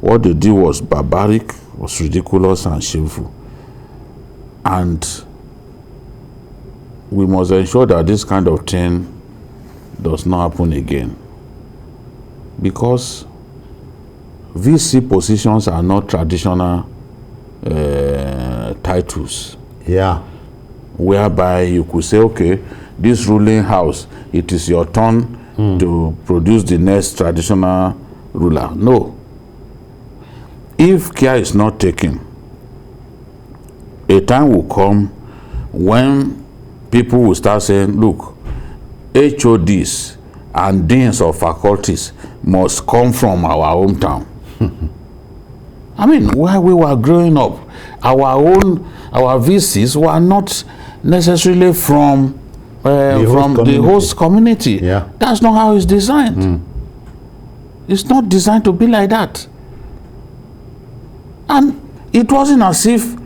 What they did was barbaric, was ridiculous and shameful. And we must ensure that this kind of thing does not happen again. Because VC positions are not traditional titles. Yeah. Whereby you could say, okay, this ruling house, it is your turn to produce the next traditional ruler. No. If care is not taken, a time will come when people will start saying, look, HODs and deans of faculties must come from our hometown. I mean, while we were growing up, our VCs were not necessarily from the host community. Yeah. That's not how it's designed. It's not designed to be like that. And it wasn't as if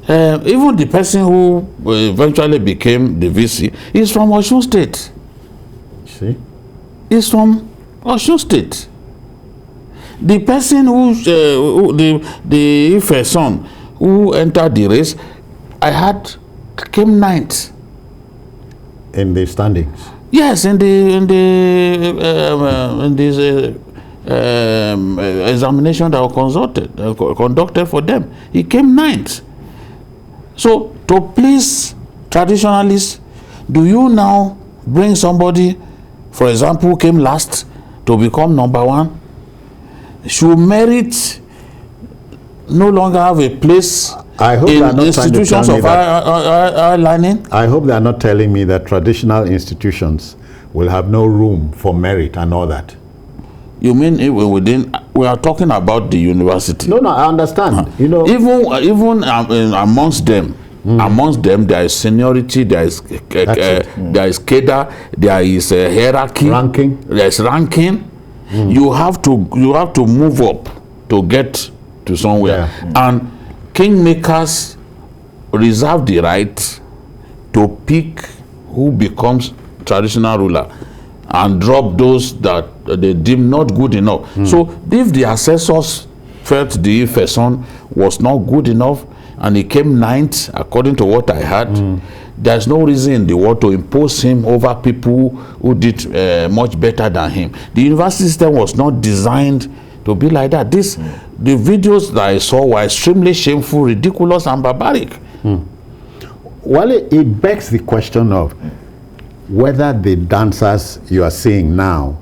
even the person who eventually became the VC is from Osun State. See? Is from Osun State. The person who the Ife son who entered the race, I had came 9th in the standings. Yes, in this examination that was conducted for them, he came 9th. So to please traditionalists, do you now bring somebody, for example, who came last to become number 1? Should merit no longer have a place in institutions of higher learning? I hope they are not telling me that traditional institutions will have no room for merit and all that. You mean even within? We are talking about the university. No, I understand. You know, even amongst them, there is seniority, there is cadre, there is hierarchy, ranking. There is ranking. You have to move up to get to somewhere, and kingmakers reserve the right to pick who becomes traditional ruler and drop those that they deem not good enough. So if the assessors felt the Ife son was not good enough and he came 9th, according to what I heard, there's no reason in the world to impose him over people who did much better than him. The university system was not designed to be like that. The videos that I saw were extremely shameful, ridiculous, and barbaric. Well, it begs the question of whether the dancers you are seeing now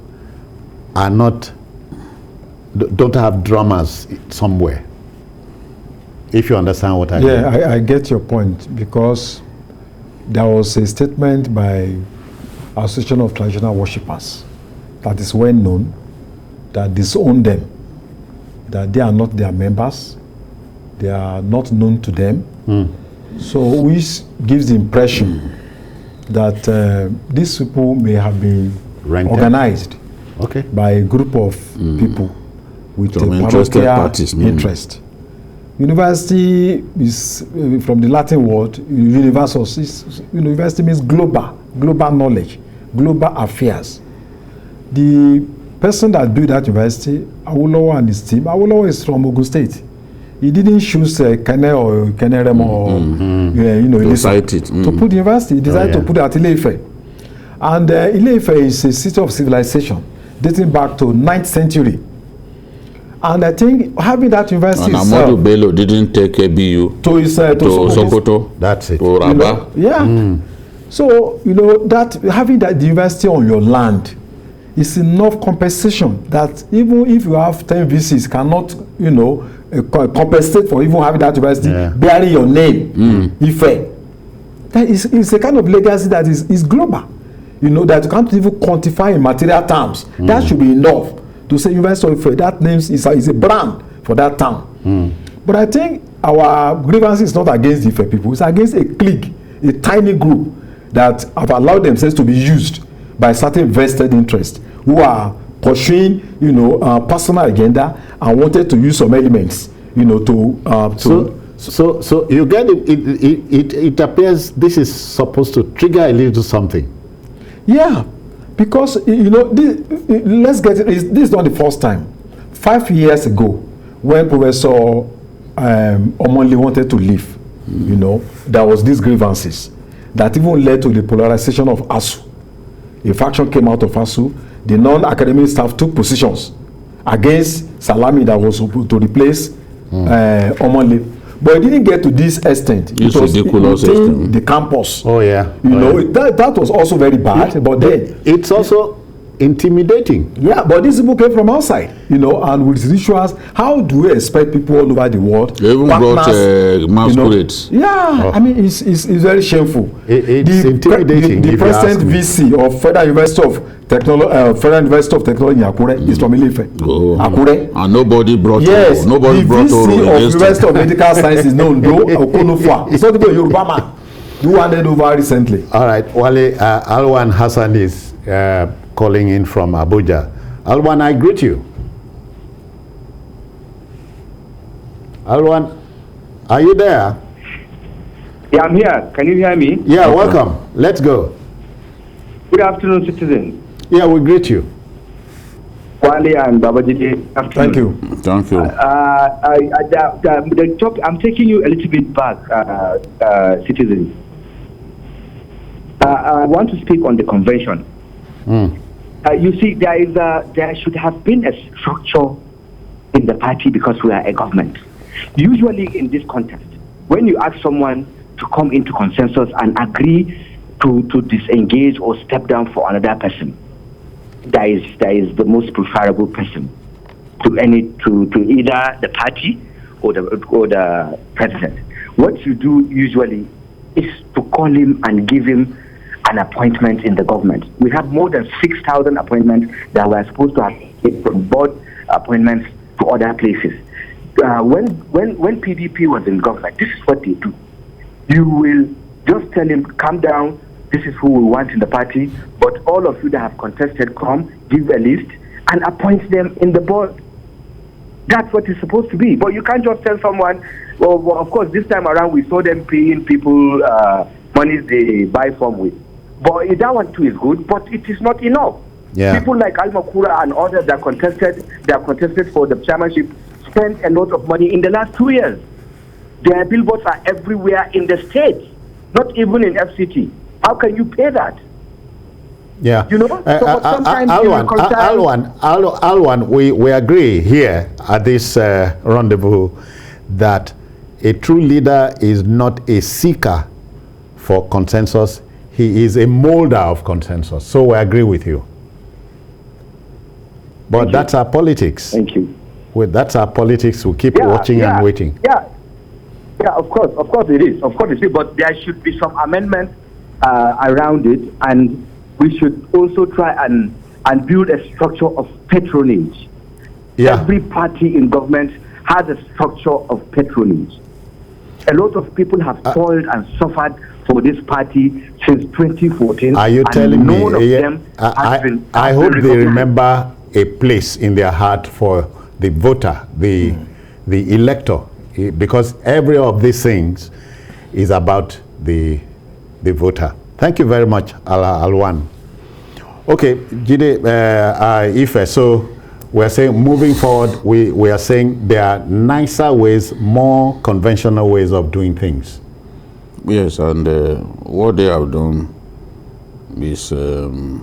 are don't have drummers somewhere. If you understand what I mean. Yeah, I get your point, because there was a statement by Association of Traditional Worshippers that is well known, that disown them, that they are not their members, they are not known to them. So which gives the impression that these people may have been organized by a group of people with a parochial interest. University is, from the Latin word, universus. University means global knowledge, global affairs. The person that built that university, Awolowo and his team, Awolowo is from Ogun State. He didn't choose Kene or Keneremo or to put the university. He decided to put it at Ile-Ife. And Ile-Ife is a city of civilization dating back to 9th century. And I think having that university and Amadu Bello didn't take ABU to Sokoto. That's it. To Rabba. So, that having that university on your land is enough compensation that even if you have 10 VCs cannot, compensate for even having that university bearing your name, Ife. That is a kind of legacy that is global. That you can't even quantify in material terms. That should be enough to say University of Ife, that name is a brand for that town. But I think our grievance is not against the Ife people, it's against a clique, a tiny group that have allowed themselves to be used by certain vested interests who are pursuing, personal agenda and wanted to use some elements, So you get it appears this is supposed to trigger a little something. Yeah, because let's get it. This is not the first time. 5 years ago, when Professor Omonle wanted to leave, there was these grievances that even led to the polarization of ASU. A faction came out of ASU. The non-academic staff took positions against Salami that was supposed to replace Omonle. But it didn't get to this extent. It was within the campus. That was also very bad. But then it's also intimidating. Yeah, but these people came from outside, and with rituals. How do we expect people all over the world? They even brought masquerades. I mean, it's very shameful. It's intimidating. The present VC of Federal University of Technology in Akure is from Ile-Ife. Akure. And nobody brought nobody the brought VC of University of Medical Sciences is known Okonofa. It's not even a Yoruba man. You handed over recently. All right, Wale, Alwan Hassan is calling in from Abuja. Alwan, I greet you. Alwan, are you there? Yeah, I'm here. Can you hear me? Yeah, welcome. Let's go. Good afternoon, citizens. Yeah, we greet you. Wale and Babajide. Thank you. Thank you. I'm taking you a little bit back, citizens. I want to speak on the convention. You see, there should have been a structure in the party because we are a government. Usually in this context, when you ask someone to come into consensus and agree to disengage or step down for another person, that is the most preferable person to either the party or the president. What you do usually is to call him and give him an appointment in the government. We have more than 6,000 appointments that were supposed to have from board appointments to other places. When PDP was in government, this is what they do. You will just tell him, calm down, this is who we want in the party, but all of you that have contested, come, give a list, and appoint them in the board. That's what it's supposed to be. But you can't just tell someone, well, of course, this time around we saw them paying people monies they buy from with. But that one too is good, but it is not enough. Yeah. People like Al-Makura and others that contested for the chairmanship spent a lot of money in the last 2 years. Their billboards are everywhere in the state, not even in FCT. How can you pay that? Yeah. So sometimes Alwan, we agree here at this rendezvous that a true leader is not a seeker for consensus. He is a molder of consensus. So we agree with you. But that's our politics. Thank you. That's our politics. We'll keep watching and waiting. Yeah, of course it is. Of course it is. But there should be some amendments around it, and we should also try and build a structure of patronage. Yeah. Every party in government has a structure of patronage. A lot of people have toiled and suffered for this party since 2014. Are you telling me? I hope they remember a place in their heart for the voter, the elector, because every of these things is about the voter. Thank you very much, Alwan. Okay, Jide, Ife, so we're saying moving forward, we are saying there are nicer ways, more conventional ways of doing things. Yes, and what they have done is, I'm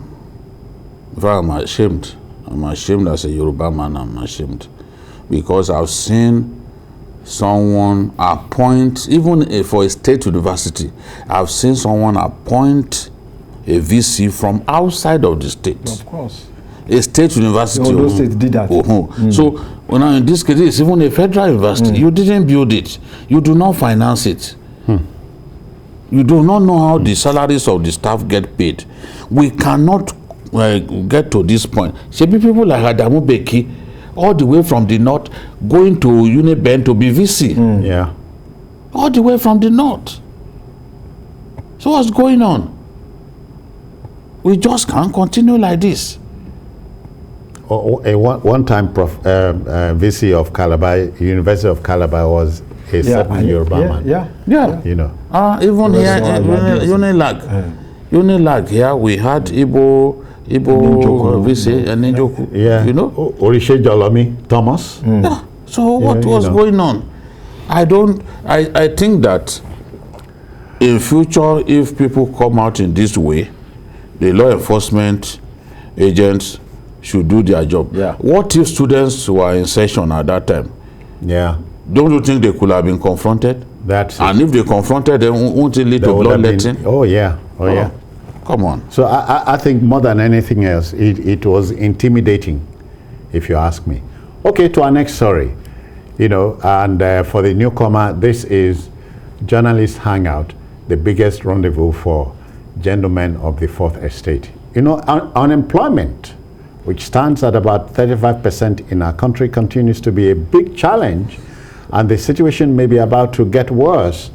ashamed. I'm ashamed as a Yoruba man, I'm ashamed. Because I've seen someone appoint, even for a state university, I've seen someone appoint a VC from outside of the state. Of course. A state university. All those states did that. So, now in this case, it's even a federal university. You didn't build it. You do not finance it. You do not know how the salaries of the staff get paid. We cannot get to this point. Maybe people like Adamu Beki, all the way from the north, going to Uniben to be VC. Yeah. All the way from the north. So what's going on? We just can't continue like this. One time, VC of Calabar, University of Calabar was a certain Yoruba man. Yeah. You know. Even here, Unilag here, we had Igbo VC and Ninjoku. Yeah. You know? Orishe Jolomi, Thomas. Yeah. So what was going on? I think that in future, if people come out in this way, the law enforcement agents should do their job. Yeah. What if students were in session at that time? Yeah. Don't you think they could have been confronted? That's it. And if they confronted them, won't it lead to bloodletting? Oh yeah. Yeah. Come on. So I think more than anything else, it was intimidating, if you ask me. Okay, to our next story. You know, and for the newcomer, this is Journalist Hangout, the biggest rendezvous for gentlemen of the Fourth Estate. You know, unemployment, which stands at about 35% in our country, continues to be a big challenge, and the situation may be about to get worse.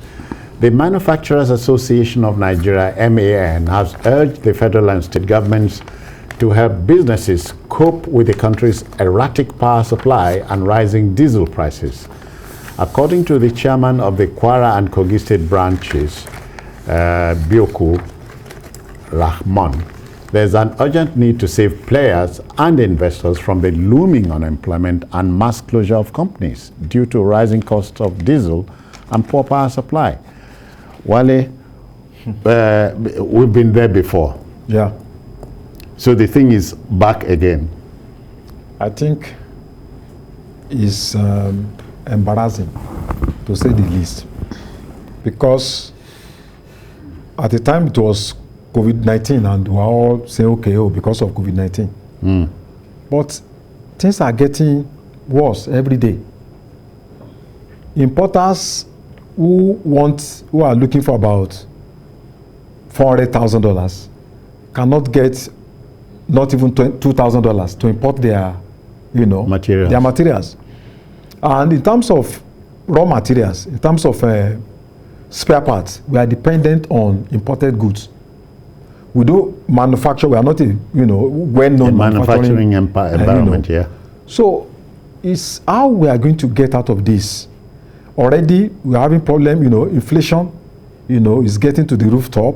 The Manufacturers Association of Nigeria, MAN, has urged the federal and state governments to help businesses cope with the country's erratic power supply and rising diesel prices. According to the chairman of the Kwara and Kogi state branches, Bioku Rahman, there's an urgent need to save players and investors from the looming unemployment and mass closure of companies due to rising costs of diesel and poor power supply. Wale, we've been there before. Yeah. So the thing is back again. I think it's embarrassing, to say the least, because at the time it was COVID-19 and we are all saying, okay, because of COVID-19. But things are getting worse every day. Importers who are looking for about $400,000 cannot get not even $2,000 to import their, materials. And in terms of raw materials, in terms of spare parts, we are dependent on imported goods. We do manufacture. We are not a well-known manufacturing environment. Yeah. So it's how we are going to get out of this. Already we are having problem. Inflation, is getting to the rooftop,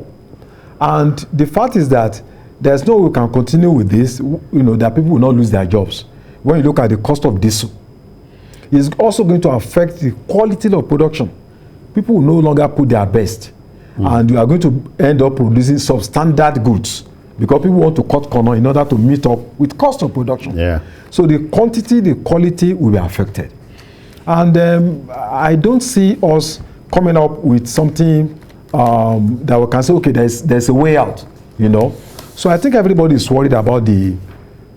and the fact is that there's no way we can continue with this. That people will not lose their jobs. When you look at the cost of diesel, it's also going to affect the quality of production. People will no longer put their best. And you are going to end up producing substandard goods because people want to cut corner in order to meet up with cost of production. Yeah. So the quantity, the quality will be affected. And I don't see us coming up with something that we can say, okay, there's a way out, So I think everybody is worried about the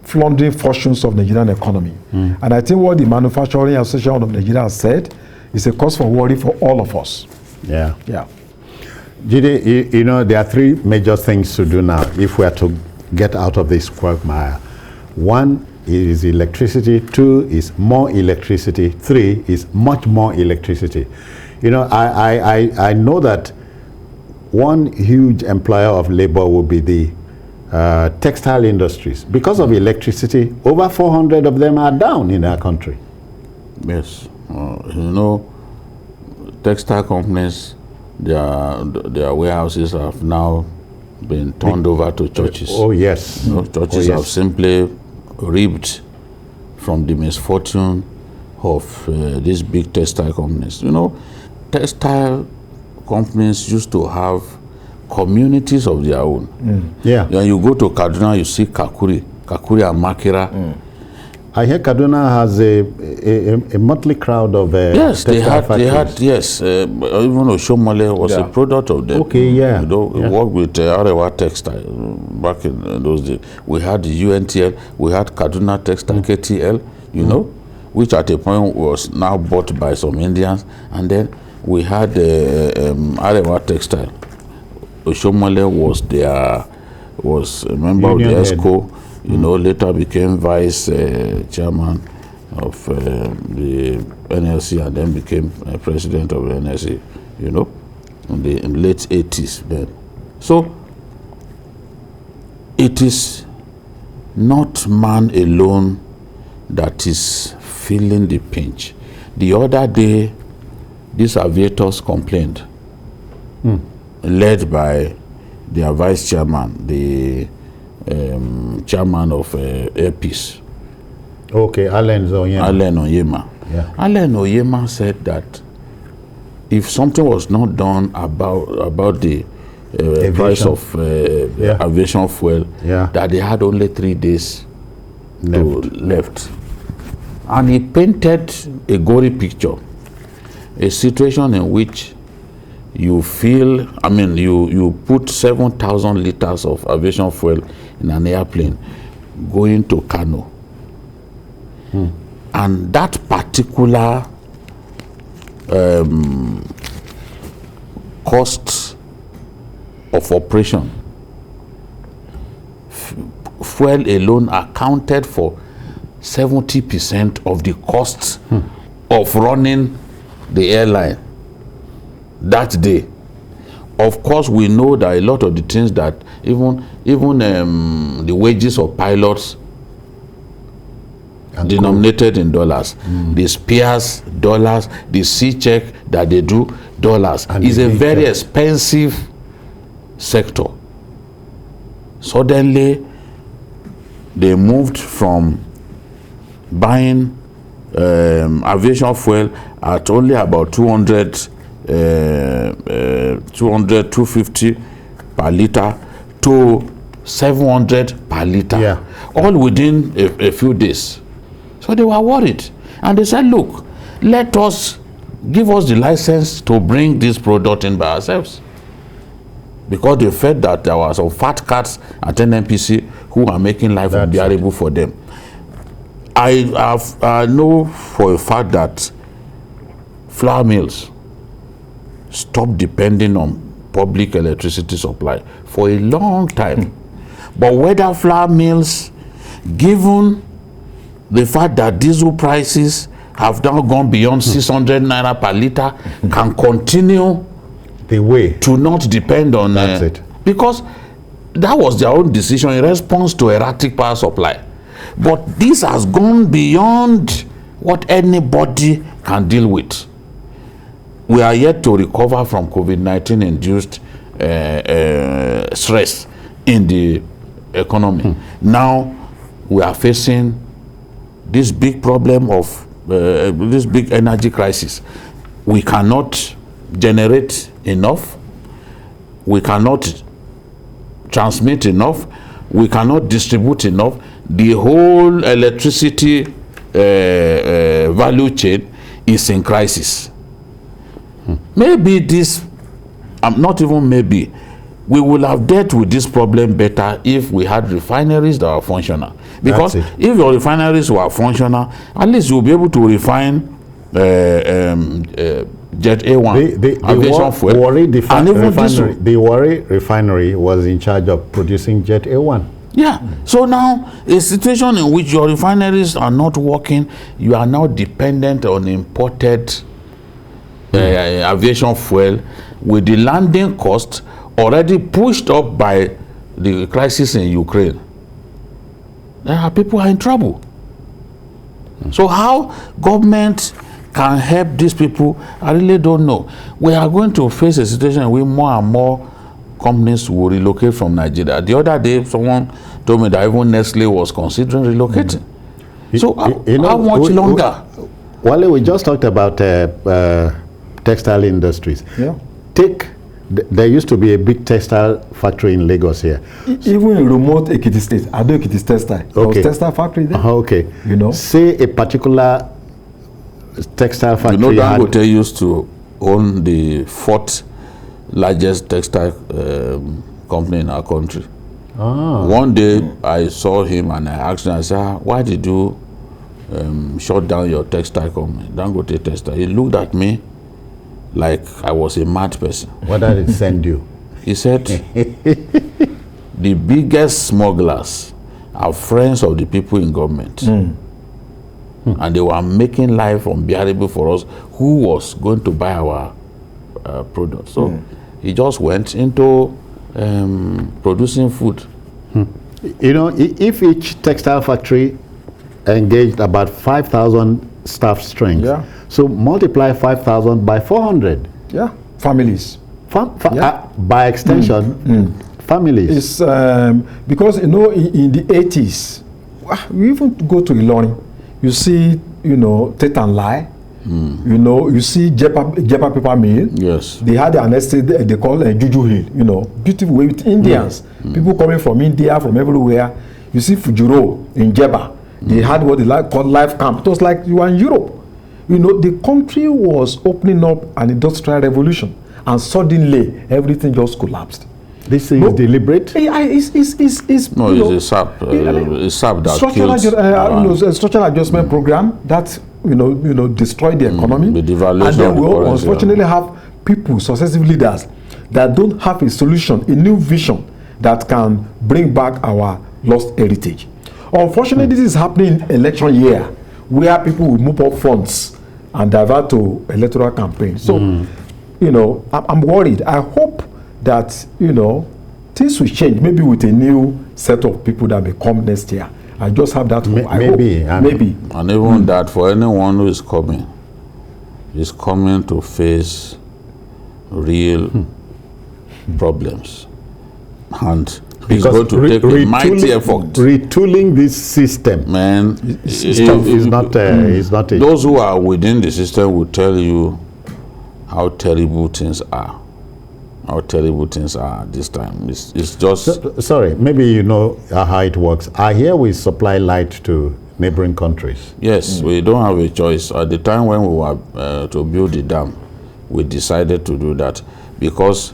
floundering fortunes of the Nigerian economy. And I think what the Manufacturing Association of Nigeria has said is a cause for worry for all of us. Yeah. Yeah. Jide, there are three major things to do now if we are to get out of this quagmire. One is electricity, 2 is more electricity, 3 is much more electricity. You know, I know that one huge employer of labor will be the textile industries. Because of electricity, over 400 of them are down in our country. Yes. You know, textile companies, their warehouses have now been turned over to churches. Oh, yes. You know, churches have simply reaped from the misfortune of these big textile companies. You know, textile companies used to have communities of their own. Yeah. When you go to Kaduna, you see Kakuri and Makira. I hear Kaduna has a motley crowd of yes, they had yes. Even Oshomole was a product of them. Okay, yeah. You know, we worked with Arewa Textile back in those days. We had the UNTL, we had Kaduna Textile KTL, you know, which at a point was now bought by some Indians, and then we had Arewa Textile. Oshomole was a member of the ESCO. You know, later became vice chairman of the NLC, and then became president of the NLC, you know, in the late 80s then. So, it is not man alone that is feeling the pinch. The other day, these aviators complained, led by their vice chairman, the chairman of APC. Okay, Allen Onyema. Yeah. Allen Onyema said that if something was not done about the price of aviation fuel, that they had only 3 days left. And he painted a gory picture, a situation in which you feel, I mean, you put 7,000 liters of aviation fuel in an airplane going to Kano. And that particular cost of operation, fuel alone accounted for 70% of the costs of running the airline that day. Of course, we know that a lot of the things that even the wages of pilots and denominated in dollars, the spares dollars, the C check that they do dollars, and is a very expensive sector. Suddenly, they moved from buying aviation fuel at only about 250 per liter to 700 per liter, all within a few days. So they were worried, and they said, look, give us the license to bring this product in by ourselves, because they felt that there were some fat cats at NNPC who are making life unbearable for them. I know for a fact that flour mills stopped depending on public electricity supply for a long time. But whether flour mills, given the fact that diesel prices have now gone beyond 600 naira per liter, can continue the way to not depend on because that was their own decision in response to erratic power supply. But this has gone beyond what anybody can deal with. We are yet to recover from COVID-19 induced stress in the economy. Now we are facing this big problem of this big energy crisis. We cannot generate enough. We cannot transmit enough. We cannot distribute enough. The whole electricity value chain is in crisis. Maybe this, not even maybe, we will have dealt with this problem better if we had refineries that are functional. Because if your refineries were functional, at least you'll be able to refine Jet A1 aviation fuel. The Warri refinery was in charge of producing Jet A1. Yeah. So now, a situation in which your refineries are not working, you are now dependent on imported aviation fuel, with the landing cost already pushed up by the crisis in Ukraine. There are people who are in trouble. So how government can help these people, I really don't know. We are going to face a situation where more and more companies will relocate from Nigeria. The other day, someone told me that even Nestle was considering relocating. So how much longer? Wale, we just talked about textile industries. Yeah. There used to be a big textile factory in Lagos here. Even in remote Ekiti State, Ajaokuta textile. There was textile factory there. Okay. You know, say a particular textile factory. You know, Dangote used to own the 4th largest textile company in our country. One day I saw him and I asked him, I said, why did you shut down your textile company, Dangote Textile? He looked at me like I was a mad person. What did it send you? He said, the biggest smugglers are friends of the people in government. And they were making life unbearable for us who was going to buy our products. So he just went into producing food. You know, if each textile factory engaged about 5,000 staff strength, so multiply 5,000 by 400. Yeah, families. By extension, families. It's because, you know, in the 80s, we even go to Ilorin, you see, you know, Tet and Lai, you know, you see Jepa Paper Mill. Yes. They had an estate they call Juju Hill, you know, beautiful way with Indians, people coming from India, from everywhere. You see Fujuro in Jeba, they had what they called life camp. It was like you were in Europe. You know, the country was opening up an industrial revolution, and suddenly everything just collapsed. This is deliberate? It's no, it's a SAP. It's SAP that kills. Structural adjustment program that destroyed the economy. The devaluation, and then we unfortunately have people, successive leaders, that don't have a solution, a new vision that can bring back our lost heritage. Unfortunately, this is happening in election year, where people will move up funds and divert to electoral campaign. So, you know, I'm worried. I hope that, you know, things will change, maybe with a new set of people that may come next year. I just have that hope. Maybe. And even that, for anyone who is coming to face real problems. And he's going to take a mighty effort. Retooling this system, man, is not a... Those who are within the system will tell you how terrible things are. How terrible things are this time. It's just... Sorry, maybe you know how it works. I hear we supply light to neighboring countries. Yes, we don't have a choice. At the time when we were to build the dam, we decided to do that because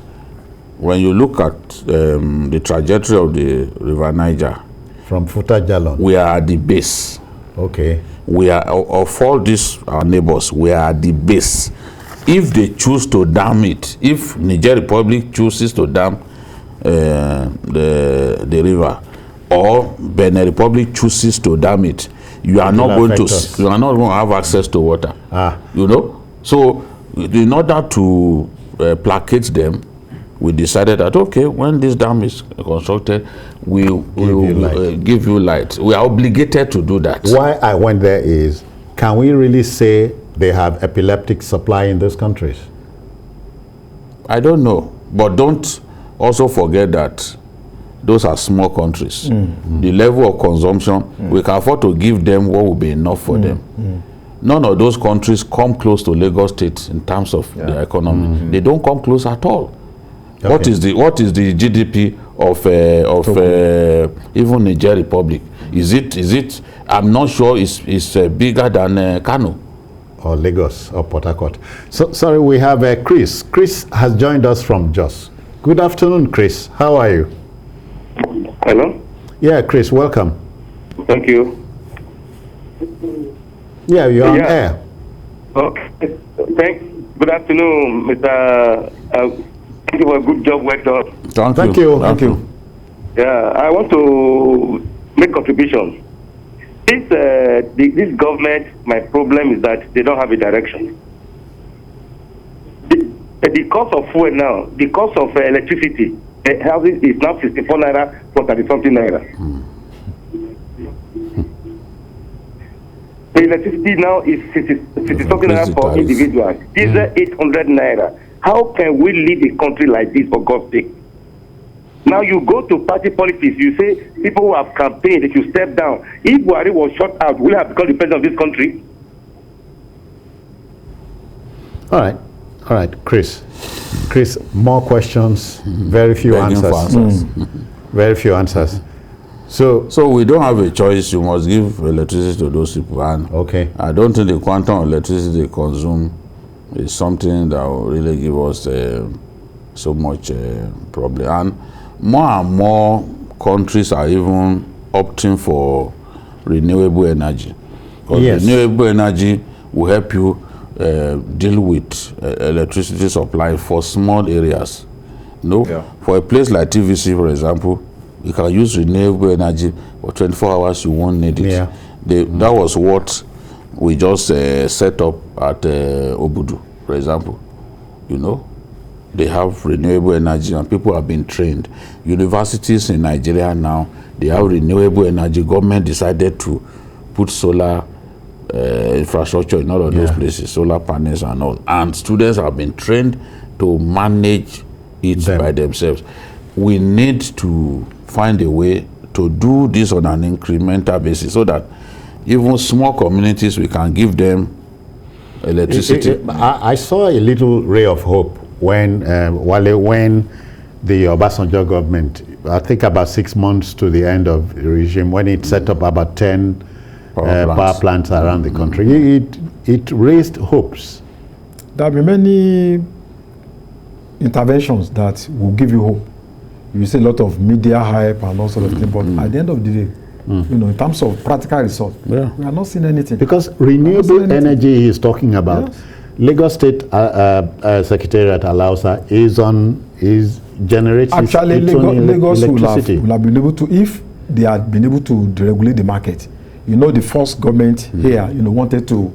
when you look at the trajectory of the River Niger, from Futa Jalon, we are at the base. Okay. We are, of all these our neighbors, we are at the base. If they choose to dam it, if Niger Republic chooses to dam the river, or Benin Republic chooses to dam it, you are not going to have access to water. You know, so in order to placate them, we decided that okay, when this dam is constructed, we will give you light. We are obligated to do that. Why I went there is, can we really say they have epileptic supply in those countries? I don't know, but don't also forget that those are small countries. The level of consumption, we can afford to give them what will be enough for them. None of those countries come close to Lagos State in terms of their economy. They don't come close at all. Okay. What is the GDP of even Niger Republic? Is it? I'm not sure. It's bigger than Kano or Lagos or Port Harcourt. So sorry, we have Chris. Chris has joined us from Jos. Good afternoon, Chris. How are you? Hello. Yeah, Chris, welcome. Thank you. Yeah, you're on air. Okay. Thanks. Good afternoon, Mr. Thank you for a good job well done. Thank you. Yeah, Yeah, I want to make contribution. This government, my problem is that they don't have a direction. The cost of fuel now, the cost of electricity, housing is now 64 naira for 30-something naira. The electricity now is 60-something naira for individuals. These are 800 naira. How can we lead a country like this, for God's sake? Now you go to party politics, you say people who have campaigned, they should step down. If Buhari was shut out, will have become the president of this country? All right, Chris, more questions, very few answers. Very few answers. So we don't have a choice. You must give electricity to those people. And okay, I don't think the quantum of electricity they consume is something that will really give us so much problem. And more countries are even opting for renewable energy. Because yes, renewable energy will help you deal with electricity supply for small areas. For a place like TVC, for example, you can use renewable energy for 24 hours, you won't need it. That was what we just set up at Obudu, for example. They have renewable energy and people have been trained. Universities in Nigeria now, they have renewable energy. Government decided to put solar infrastructure in all of those places, solar panels and all. And students have been trained to manage it by themselves. We need to find a way to do this on an incremental basis so that even small communities, we can give them electricity. I saw a little ray of hope when the Obasanjo government, I think about 6 months to the end of the regime, when it set up about 10 power plants around the country, it raised hopes. There have been many interventions that will give you hope. You see a lot of media hype and all sort of things, but at the end of the day, in terms of practical results, we are not seeing anything. Because renewable energy he is talking about, Lagos State Secretariat Alausa is generating actually Lagos will have been able to, if they had been able to deregulate the market. The first government here, wanted to,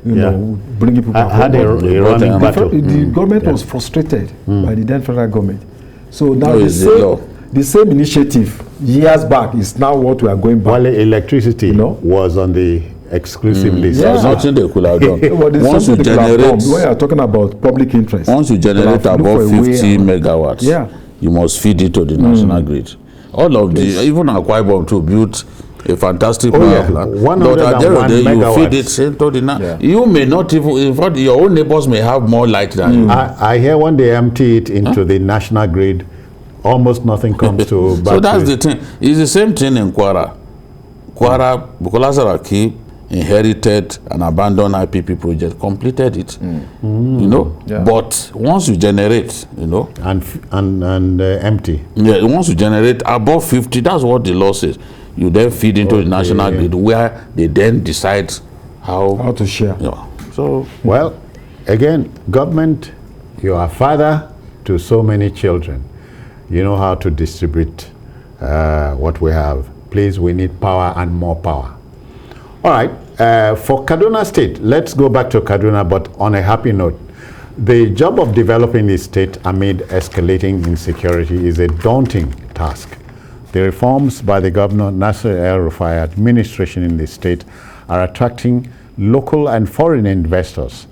bring people back. Had a running battle. The government was frustrated by the then federal government. So now the same initiative years back is now what we are going back. While electricity was on the exclusive list. There's nothing they could have done. Once you generate, we are talking about public interest. Once you generate above 50 megawatts, you must feed it to the national grid. All of even Akwa Ibom to build a fantastic power plant. 101 you feed it to the you may not even, in fact, your own neighbors may have more light than you. I hear when they empty it into the national grid, almost nothing comes to battery. So that's the thing. It's the same thing in Kwara. Bukola Saraki inherited an abandoned IPP project, completed it, but once you generate, and empty. Once you generate above 50, that's what the law says. You then feed into the national grid, where they then decide how to share. So, well, again, government, you are father to so many children. You know how to distribute what we have. Please, we need power and more power. All right, for Kaduna State, let's go back to Kaduna, but on a happy note. The job of developing the state amid escalating insecurity is a daunting task. The reforms by the Governor Nasir El-Rufai administration in the state are attracting local and foreign investors.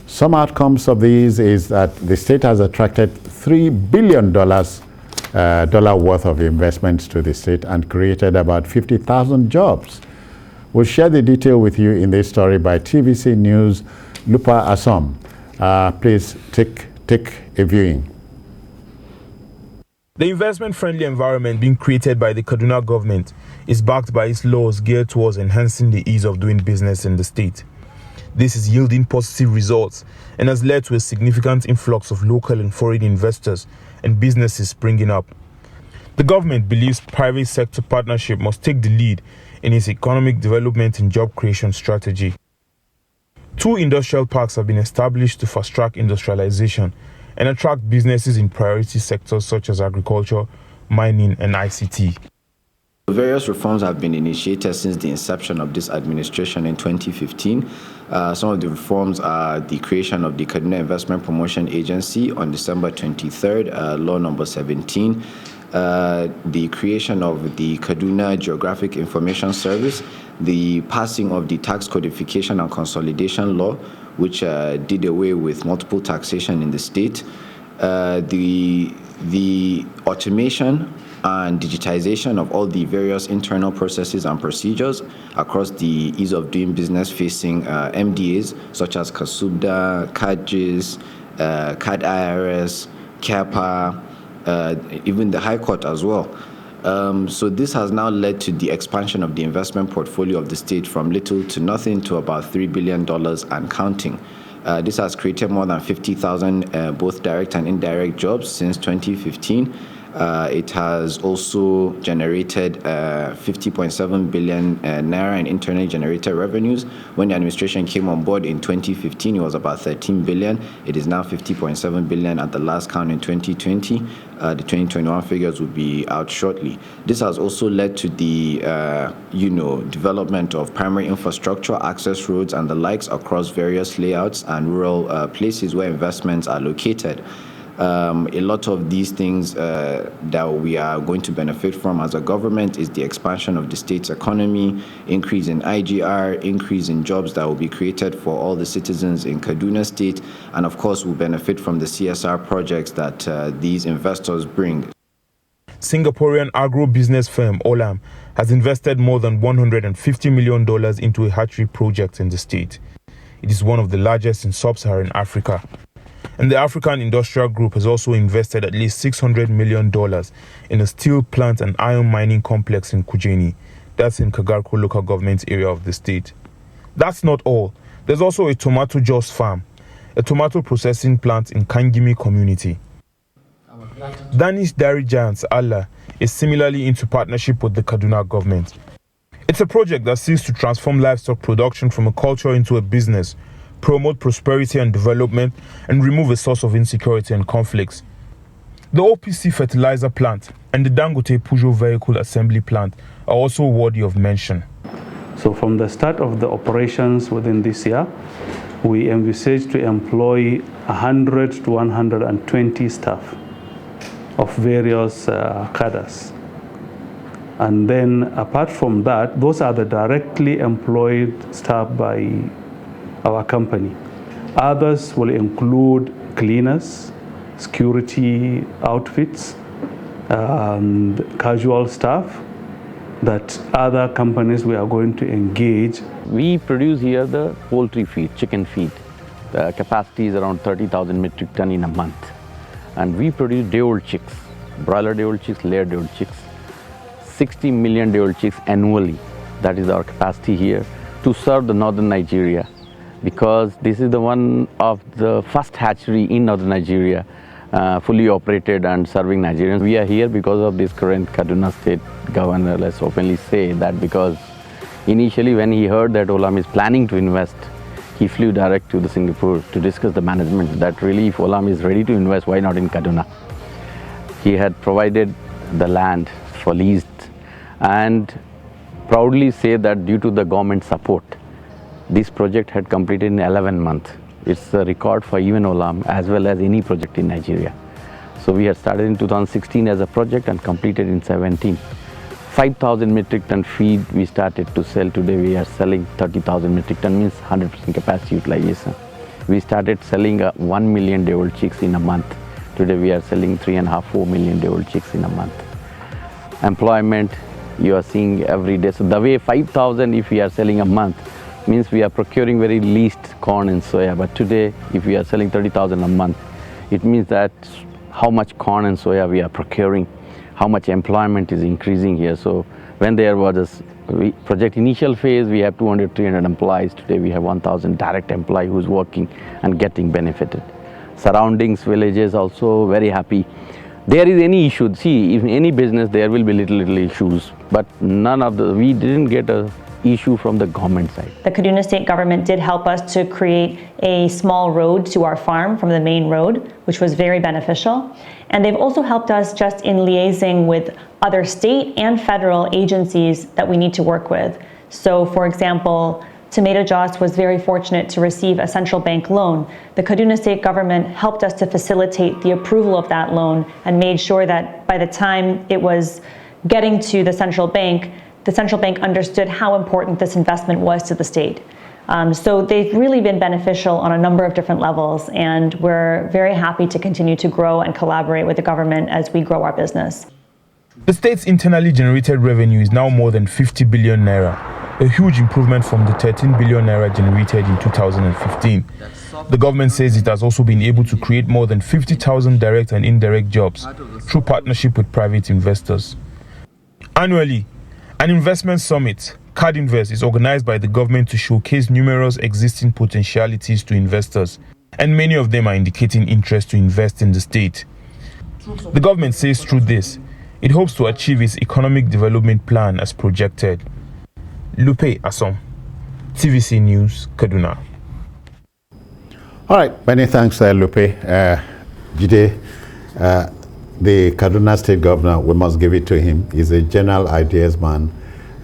Some outcomes of these is that the state has attracted $3 billion worth of investments to the state and created about 50,000 jobs. We'll share the detail with you in this story by TVC News, Lupa Asom. Please take a viewing. The investment-friendly environment being created by the Kaduna government is backed by its laws geared towards enhancing the ease of doing business in the state. This is yielding positive results and has led to a significant influx of local and foreign investors and businesses springing up. The government believes private sector partnership must take the lead in its economic development and job creation strategy. 2 industrial parks have been established to fast-track industrialization and attract businesses in priority sectors such as agriculture, mining, and ICT. Various reforms have been initiated since the inception of this administration in 2015. Some of the reforms are the creation of the Kaduna Investment Promotion Agency on December 23rd, Law Number 17, the creation of the Kaduna Geographic Information Service, the passing of the Tax Codification and Consolidation Law, which did away with multiple taxation in the state, the automation and digitization of all the various internal processes and procedures across the ease of doing business facing MDAs such as Kasubda, CADGIS, CAD IRS, CAPA, even the High Court as well. So this has now led to the expansion of the investment portfolio of the state from little to nothing to about $3 billion and counting. This has created more than 50,000 both direct and indirect jobs since 2015. It has also generated 50.7 billion naira in internally generated revenues. When the administration came on board in 2015, it was about 13 billion. It is now 50.7 billion at the last count in 2020. The 2021 figures will be out shortly. This has also led to the development of primary infrastructure, access roads, and the likes across various layouts and rural places where investments are located. A lot of these things that we are going to benefit from as a government is the expansion of the state's economy, increase in IGR, increase in jobs that will be created for all the citizens in Kaduna State, and of course will benefit from the CSR projects that these investors bring. Singaporean agro-business firm Olam has invested more than $150 million into a hatchery project in the state. It is one of the largest in sub-Saharan Africa. And the African Industrial Group has also invested at least $600 million in a steel plant and iron mining complex in Kujeni. That's in Kagarko local government area of the state. That's not all. There's also a tomato juice farm, a tomato processing plant in Kangimi community. Danish dairy giant Allah is similarly into partnership with the Kaduna government. It's a project that seeks to transform livestock production from a culture into a business, promote prosperity and development, and remove a source of insecurity and conflicts. The OPC fertilizer plant and the Dangote-Peugeot vehicle assembly plant are also worthy of mention. So from the start of the operations within this year, we envisage to employ 100 to 120 staff of various cadres. And then apart from that, those are the directly employed staff by our company. Others will include cleaners, security outfits, and casual staff that other companies we are going to engage. We produce here the poultry feed, chicken feed. The capacity is around 30,000 metric ton in a month. And we produce day-old chicks, broiler day-old chicks, layer day-old chicks. 60 million day-old chicks annually. That is our capacity here to serve the northern Nigeria, because this is the one of the first hatchery in northern Nigeria, fully operated and serving Nigerians. We are here because of this current Kaduna State Governor, let's openly say that, because initially when he heard that Olam is planning to invest, he flew direct to the Singapore to discuss the management that really if Olam is ready to invest, why not in Kaduna? He had provided the land for lease and proudly say that due to the government support, this project had completed in 11 months. It's a record for even Olam as well as any project in Nigeria. So we had started in 2016 as a project and completed in 17. 5,000 metric ton feed we started to sell. Today we are selling 30,000 metric ton, means 100% capacity utilization. We started selling 1 million day-old chicks in a month. Today we are selling 3.5–4 million day-old chicks in a month. Employment, you are seeing every day. So the way 5,000 if we are selling a month, means we are procuring very least corn and soya. But today, if we are selling 30,000 a month, it means that how much corn and soya we are procuring, how much employment is increasing here. So when there was a project initial phase, we have 200–300 employees. Today we have 1,000 direct employees who's working and getting benefited. Surroundings, villages also very happy. There is any issue, see, in any business there will be little issues, but none of the, we didn't get a issue from the government side. The Kaduna state government did help us to create a small road to our farm from the main road, which was very beneficial. And they've also helped us just in liaising with other state and federal agencies that we need to work with. So, for example, Tomato Joss was very fortunate to receive a central bank loan. The Kaduna state government helped us to facilitate the approval of that loan and made sure that by the time it was getting to the central bank understood how important this investment was to the state. So they've really been beneficial on a number of different levels, and we're very happy to continue to grow and collaborate with the government as we grow our business. The state's internally generated revenue is now more than 50 billion naira, a huge improvement from the 13 billion naira generated in 2015. The government says it has also been able to create more than 50,000 direct and indirect jobs through partnership with private investors. Annually, an investment summit, CardInvest, is organized by the government to showcase numerous existing potentialities to investors, and many of them are indicating interest to invest in the state. The government says through this, it hopes to achieve its economic development plan as projected. Lupe Asom, TVC News, Kaduna. All right, many thanks, Lupe. Jide, the Kaduna State Governor, we must give it to him. He's a general ideas man.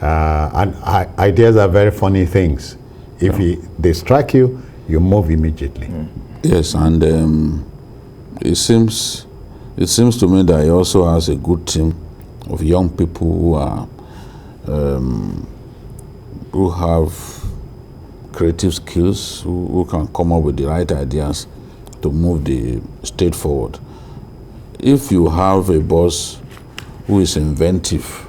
And ideas are very funny things. If they strike you, you move immediately. Yes, and it seems to me that he also has a good team of young people who are who have creative skills, who can come up with the right ideas to move the state forward. If you have a boss who is inventive,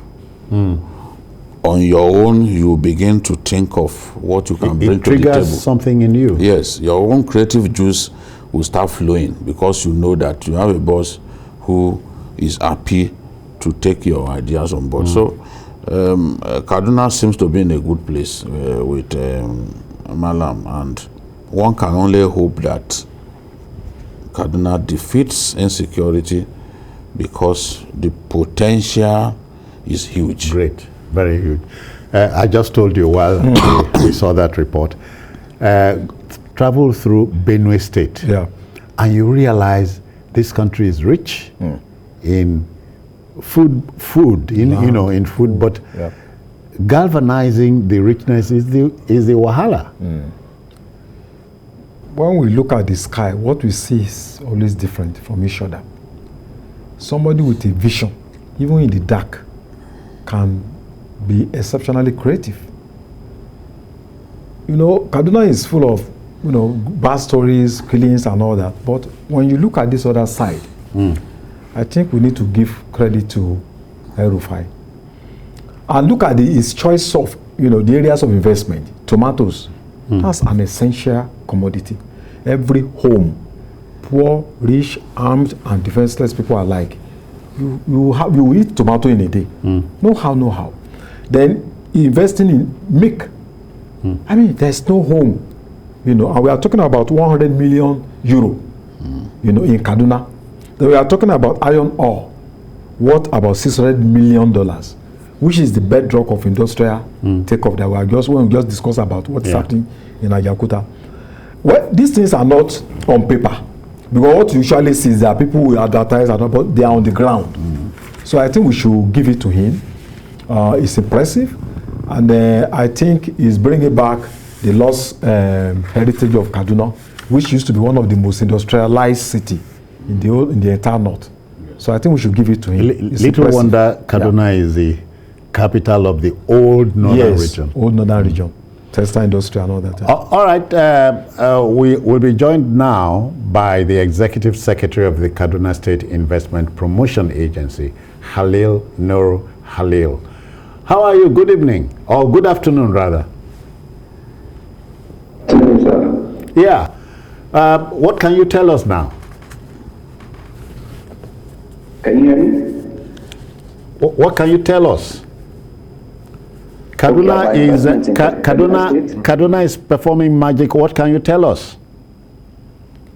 on your own you begin to think of what you can bring to the table. It triggers something in you. Yes, your own creative juice will start flowing because you know that you have a boss who is happy to take your ideas on board. So Kaduna seems to be in a good place with Malam, and one can only hope that Kaduna defeats insecurity because the potential is huge. Great, very huge. I just told you while we saw that report, travel through Benue State, and you realize this country is rich in food, in food, but galvanizing the richness is the wahala. When we look at the sky, what we see is always different from each other. Somebody with a vision, even in the dark, can be exceptionally creative. Kaduna is full of, bad stories, killings and all that. But when you look at this other side, I think we need to give credit to El-Rufai. And look at his choice of, the areas of investment. Tomatoes, that's an essential commodity. Every home, poor, rich, armed, and defenseless people alike, you eat tomato in a day. No how. Then investing in milk. I mean, there's no home, and we are talking about 100 million euro, in Kaduna. Then we are talking about iron ore, worth about $600 million, which is the bedrock of industrial takeoff that when we just discuss about what is happening in Ajaokuta. Well, these things are not on paper, because what you usually see is that people will advertise, but they are on the ground. So I think we should give it to him. It's impressive, and I think he's bringing back the lost heritage of Kaduna, which used to be one of the most industrialized city in the entire north. So I think we should give it to him. Little wonder Kaduna is the capital of the old northern region. Old northern region. Textile industry and all that. All right, we will be joined now by the Executive Secretary of the Kaduna State Investment Promotion Agency, Halil Nur Halil. How are you? Good evening, or good afternoon rather. Yeah. What can you tell us now? Can you hear me? What can you tell us? Kaduna is performing magic. What can you tell us?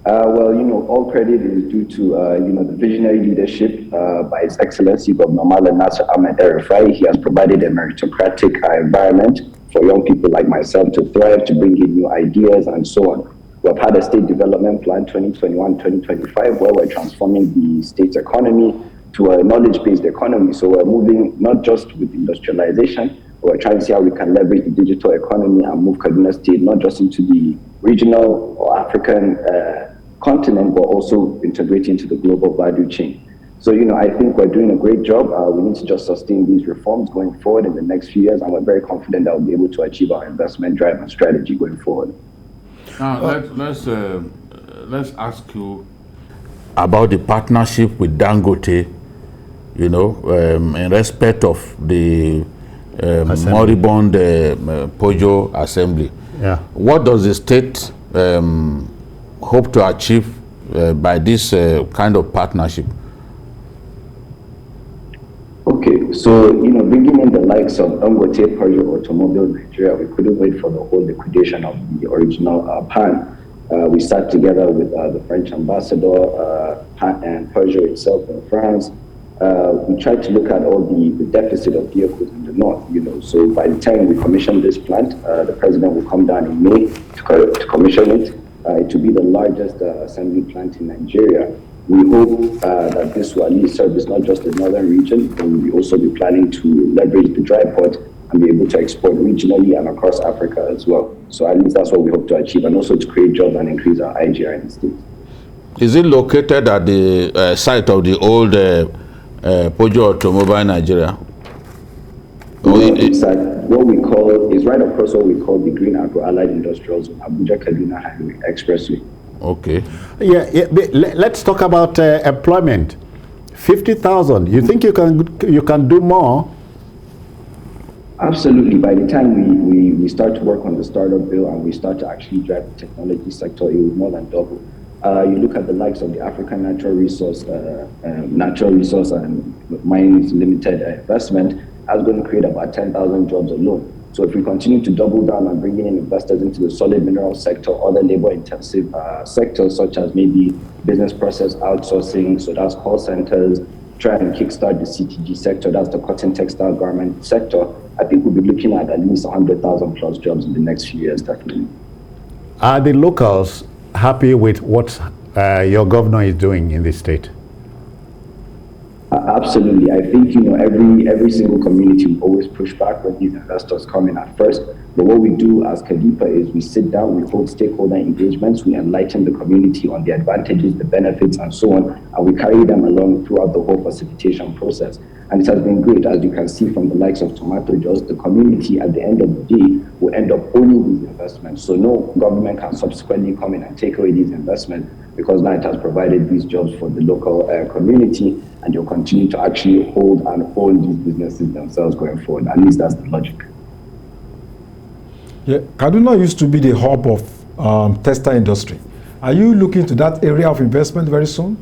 Well, all credit is due to the visionary leadership by His Excellency Governor Nasir Ahmed El-Rufai. He has provided a meritocratic environment for young people like myself to thrive, to bring in new ideas and so on. We've had a state development plan 2021-2025 where we're transforming the state's economy to a knowledge-based economy. So we're moving not just with industrialization, but we're trying to see how we can leverage the digital economy and move Kaduna State not just into the regional or African continent, but also integrate into the global value chain. So, I think we're doing a great job. We need to just sustain these reforms going forward in the next few years, and we're very confident that we'll be able to achieve our investment drive and strategy going forward. Now, let's ask you about the partnership with Dangote, in respect of the moribund Pojo Assembly. Yeah. What does the state hope to achieve by this kind of partnership? Okay, so, bringing in the likes of Dangote, Pojo Automobile Nigeria, we couldn't wait for the whole liquidation of the original PAN. We sat together with the French ambassador and Peugeot itself in France. We tried to look at all the deficit of vehicles in the north, So by the time we commission this plant, the president will come down in May to commission it. It will be the largest assembly plant in Nigeria. We hope that this will at least service not just the northern region, but we will also be planning to leverage the dry port and be able to export regionally and across Africa as well. So at least that's what we hope to achieve, and also to create jobs and increase our IGR in the state. Is it located at the site of the old Pojo Automobile Nigeria? It's at what we call, is right across what we call the Green Agro-Allied Industrial Zone, Abuja Kaduna Highway Expressway. Okay. Yeah, let's talk about employment. 50,000. You think you can do more? Absolutely. By the time we start to work on the startup bill and we start to actually drive the technology sector, it will more than double. You look at the likes of the African Natural Resource and Mines Limited investment, that's going to create about 10,000 jobs alone. So if we continue to double down on bringing in investors into the solid mineral sector, other labor-intensive sectors such as maybe business process outsourcing, so that's call centers, try and kickstart the CTG sector, that's the cotton, textile, garment sector, I think we'll be looking at least 100,000 plus jobs in the next few years, definitely. Are the locals happy with what your governor is doing in this state? Absolutely. I think, every single community will always push back when these investors come in at first. But what we do as Kadipa is we sit down, we hold stakeholder engagements, we enlighten the community on the advantages, the benefits, and so on, and we carry them along throughout the whole facilitation process. And it has been great, as you can see from the likes of Tomato Jaws, the community at the end of the day will end up owning these investments. So no government can subsequently come in and take away these investments, because now it has provided these jobs for the local community, and they'll continue to actually hold and own these businesses themselves going forward. At least that's the logic. Yeah, Kaduna used to be the hub of textile industry. Are you looking to that area of investment very soon?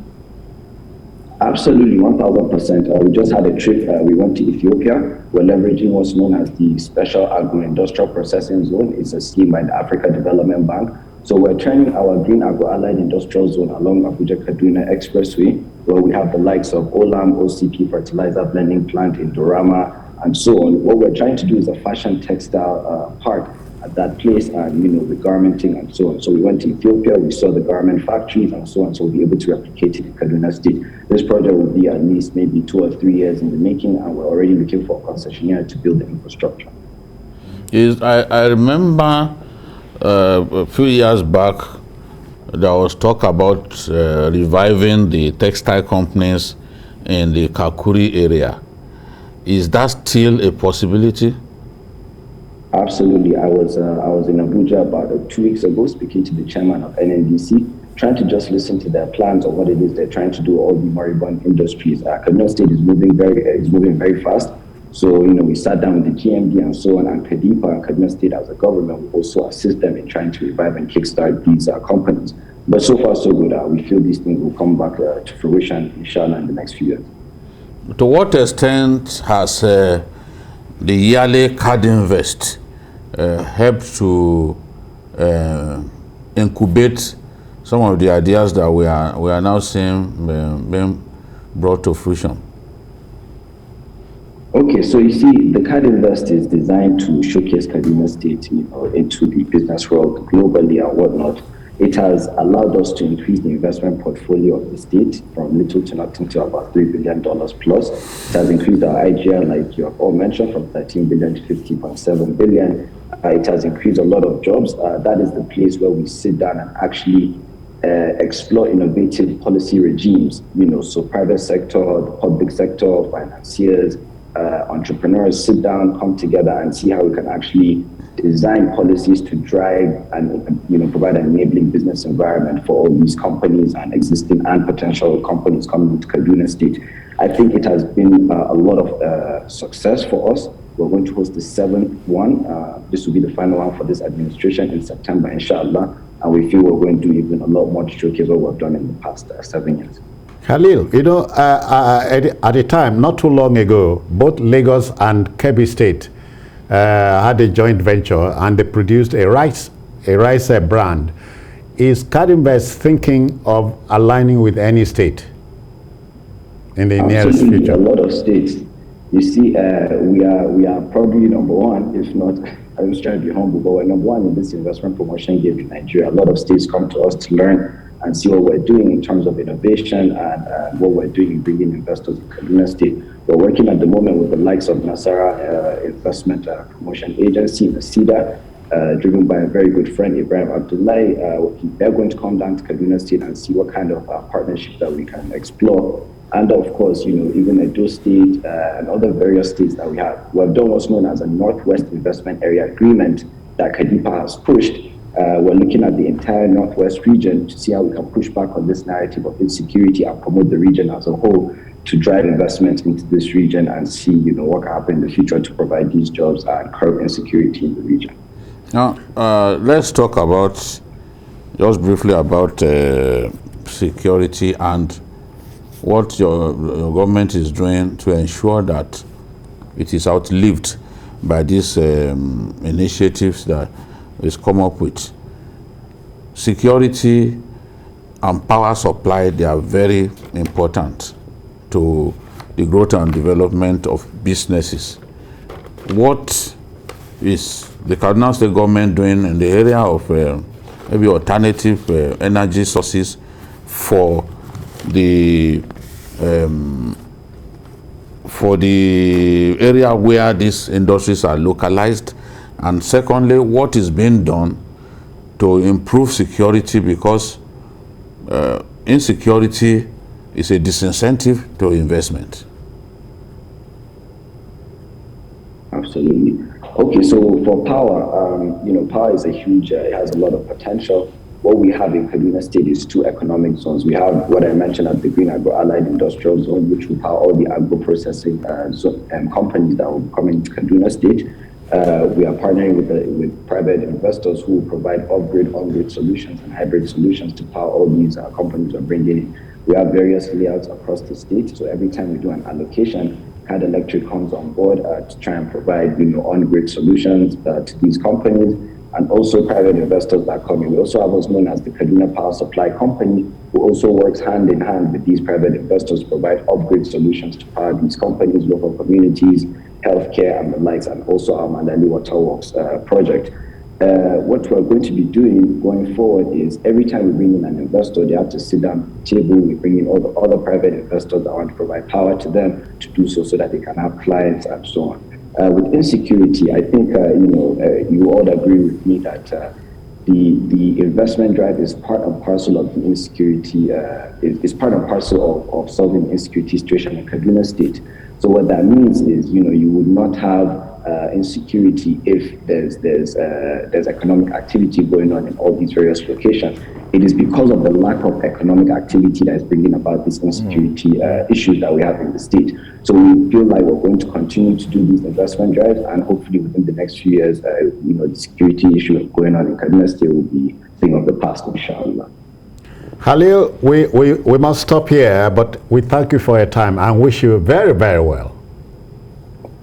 Absolutely, 1,000%. We just had a trip. We went to Ethiopia. We're leveraging what's known as the Special Agro-Industrial Processing Zone. It's a scheme by the Africa Development Bank. So we're turning our Green Agro-Allied Industrial Zone along Abuja-Kaduna Expressway, where we have the likes of Olam, OCP Fertilizer Blending Plant in Dorama, and so on. What we're trying to do is a fashion textile park at that place, and the garmenting and so on. So we went to Ethiopia, we saw the garment factories and so on, so we'll be able to replicate it in Kaduna State. This project will be at least maybe 2 or 3 years in the making, and we're already looking for a concessionaire to build the infrastructure. I remember a few years back, there was talk about reviving the textile companies in the Kakuri area. Is that still a possibility? Absolutely. I was in Abuja about 2 weeks ago, speaking to the chairman of NNDC, trying to just listen to their plans of what it is they're trying to do, all the moribund industries. Kaduna State is moving very fast. So, we sat down with the GMD and so on, and Kadipa and Kaduna State as a government will also assist them in trying to revive and kickstart these companies. But so far, so good. We feel these things will come back to fruition, inshallah, in the next few years. To what extent has the yearly card invest helped to incubate some of the ideas that we are now seeing being brought to fruition? Okay, so you see, the Card Invest is designed to showcase Kaduna State, into the business world globally and whatnot. It has allowed us to increase the investment portfolio of the state from little to nothing to about $3 billion plus. It has increased our IGR, like you have all mentioned, from 13 billion to 50.7 billion. It has increased a lot of jobs. That is the place where we sit down and actually explore innovative policy regimes, so private sector, the public sector, financiers, entrepreneurs sit down, come together and see how we can actually design policies to drive and provide an enabling business environment for all these companies and existing and potential companies coming to Kaduna State. I think it has been a lot of success for us. We're going to host the 7th one. This will be the final one for this administration in September, inshallah. And we feel we're going to do even a lot more to showcase what we've done in the past 7 years. Khalil, at a time not too long ago, both Lagos and Kebbi State had a joint venture, and they produced a rice brand. Is Card Invest thinking of aligning with any state in the nearest future? A lot of states. You see, we are probably number one, if not. I was trying to be humble, but we're number one in this investment promotion game in Nigeria. A lot of states come to us to learn and see what we're doing in terms of innovation and what we're doing in bringing investors in Kaduna State. We're working at the moment with the likes of Nasara Investment Promotion Agency, NACIDA, driven by a very good friend, Ibrahim Abdullahi. They're going to come down to Kaduna State and see what kind of partnership that we can explore. And of course, even Edo State and other various states that we have. We've done what's known as a Northwest Investment Area Agreement that Kadipa has pushed. We're looking at the entire Northwest region to see how we can push back on this narrative of insecurity and promote the region as a whole to drive investment into this region and see, what can happen in the future to provide these jobs and curb insecurity in the region. Now, let's talk just briefly about security and what your government is doing to ensure that it is outlived by these initiatives that is come up with. Security and power supply, they are very important to the growth and development of businesses. What is the Kaduna State government doing in the area of maybe alternative energy sources for the area where these industries are localized? And secondly, what is being done to improve security, because insecurity is a disincentive to investment? Absolutely. Okay, so for power, power is a huge, it has a lot of potential. What we have in Kaduna State is 2 economic zones. We have what I mentioned as the Green Agro-Allied Industrial Zone, which will power all the agro-processing companies that will be coming to Kaduna State. We are partnering with private investors who will provide upgrade, on-grid solutions and hybrid solutions to power all these companies we're bringing in. We have various layouts across the state, so every time we do an allocation, Card Electric comes on board to try and provide on-grid solutions to these companies, and also private investors that come in. We also have what's known as the Kaduna Power Supply Company, who also works hand in hand with these private investors to provide upgrade solutions to power these companies, local communities, healthcare and the likes, and also our Mandali Waterworks project. What we're going to be doing going forward is every time we bring in an investor, they have to sit down at the table. We bring in all the other private investors that want to provide power to them to do so that they can have clients and so on. With insecurity, I think you all agree with me that the investment drive is part and parcel of the insecurity, is part and parcel of solving the insecurity situation in Kaduna State. So what that means is, you would not have insecurity if there's economic activity going on in all these various locations. It is because of the lack of economic activity that is bringing about these insecurity issues that we have in the state. So we feel like we're going to continue to do these investment drives, and hopefully within the next few years, the security issue going on in Kaduna State will be a thing of the past, inshallah. Khalil, we must stop here, but we thank you for your time and wish you very, very well.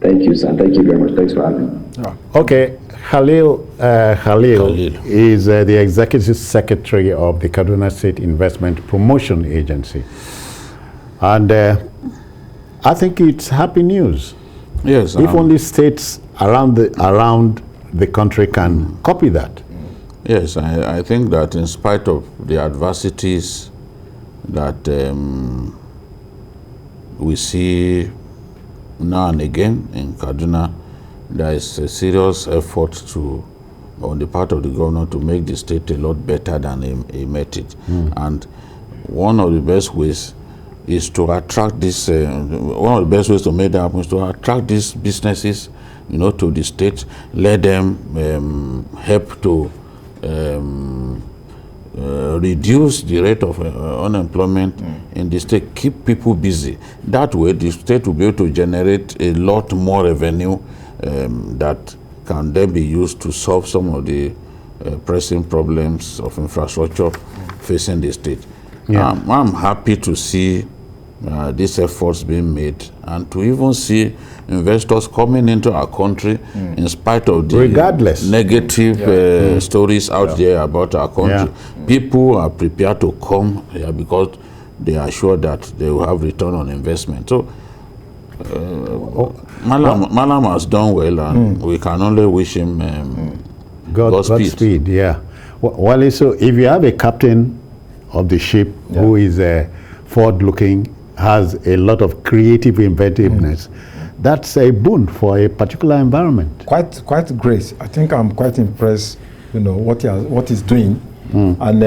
Thank you, sir. Thank you very much. Thanks for having me. Okay, Khalil is the Executive Secretary of the Kaduna State Investment Promotion Agency. And I think it's happy news. Yes. If only states around the country can copy that. Yes, I think that in spite of the adversities that we see now and again in Kaduna, there is a serious effort on the part of the governor to make the state a lot better than he met it. And one of the best ways is to attract this, one of the best ways to make that happen is to attract these businesses, to the state, let them help to reduce the rate of unemployment in the state, keep people busy. That way, the state will be able to generate a lot more revenue that can then be used to solve some of the pressing problems of infrastructure facing the state. Yeah. I'm happy to see these efforts being made and to even see investors coming into our country in spite of the negative stories out there about our country. People are prepared to come here because they are sure that they will have return on investment. So Malam has done well, and we can only wish him Godspeed. Yeah. Well, so if you have a captain of the ship who is forward-looking, has a lot of creative inventiveness, that's a boon for a particular environment. Quite great. I think I'm quite impressed, what he's doing. And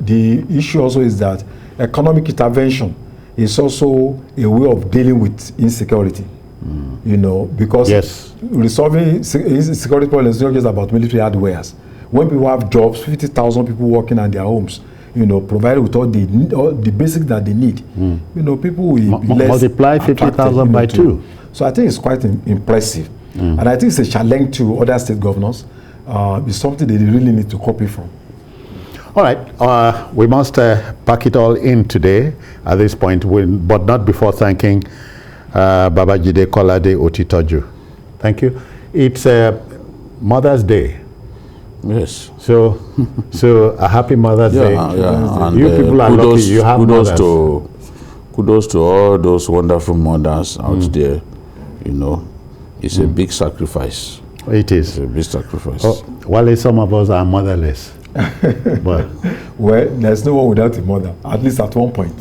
the issue also is that economic intervention is also a way of dealing with insecurity. Because resolving insecurity problems is not just about military hardwares. When people have jobs, 50,000 people working at their homes, provided with all the basics that they need, people will be less multiply 50,000 by 2. So I think it's quite impressive. And I think it's a challenge to other state governors. It's something they really need to copy from. All right, we must pack it all in today at this point, but not before thanking Babajide Kolade-Otitoju. Thank you. It's Mother's Day. Yes. So a happy Mother's Day. Yeah. And you people are lucky. You have mothers. Kudos to all those wonderful mothers out there. It's a big sacrifice. It is. It's a big sacrifice. Well, some of us are motherless. Well, there's no one without a mother, at least at one point.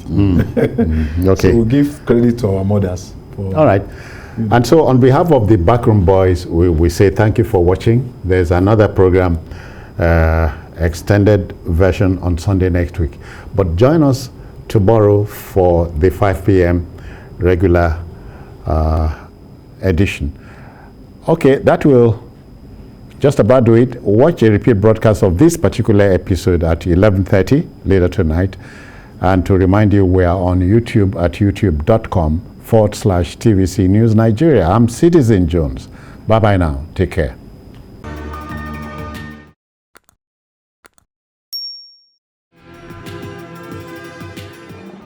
Okay. So we'll give credit to our mothers. All right. And so on behalf of the Backroom Boys, we say thank you for watching. There's another program, extended version on Sunday next week. But join us tomorrow for the 5 p.m. regular edition. Okay, that will just about do it. Watch a repeat broadcast of this particular episode at 11:30 later tonight. And to remind you, we are on YouTube at youtube.com/TVC News Nigeria. I'm Citizen Jones. Bye-bye now. Take care.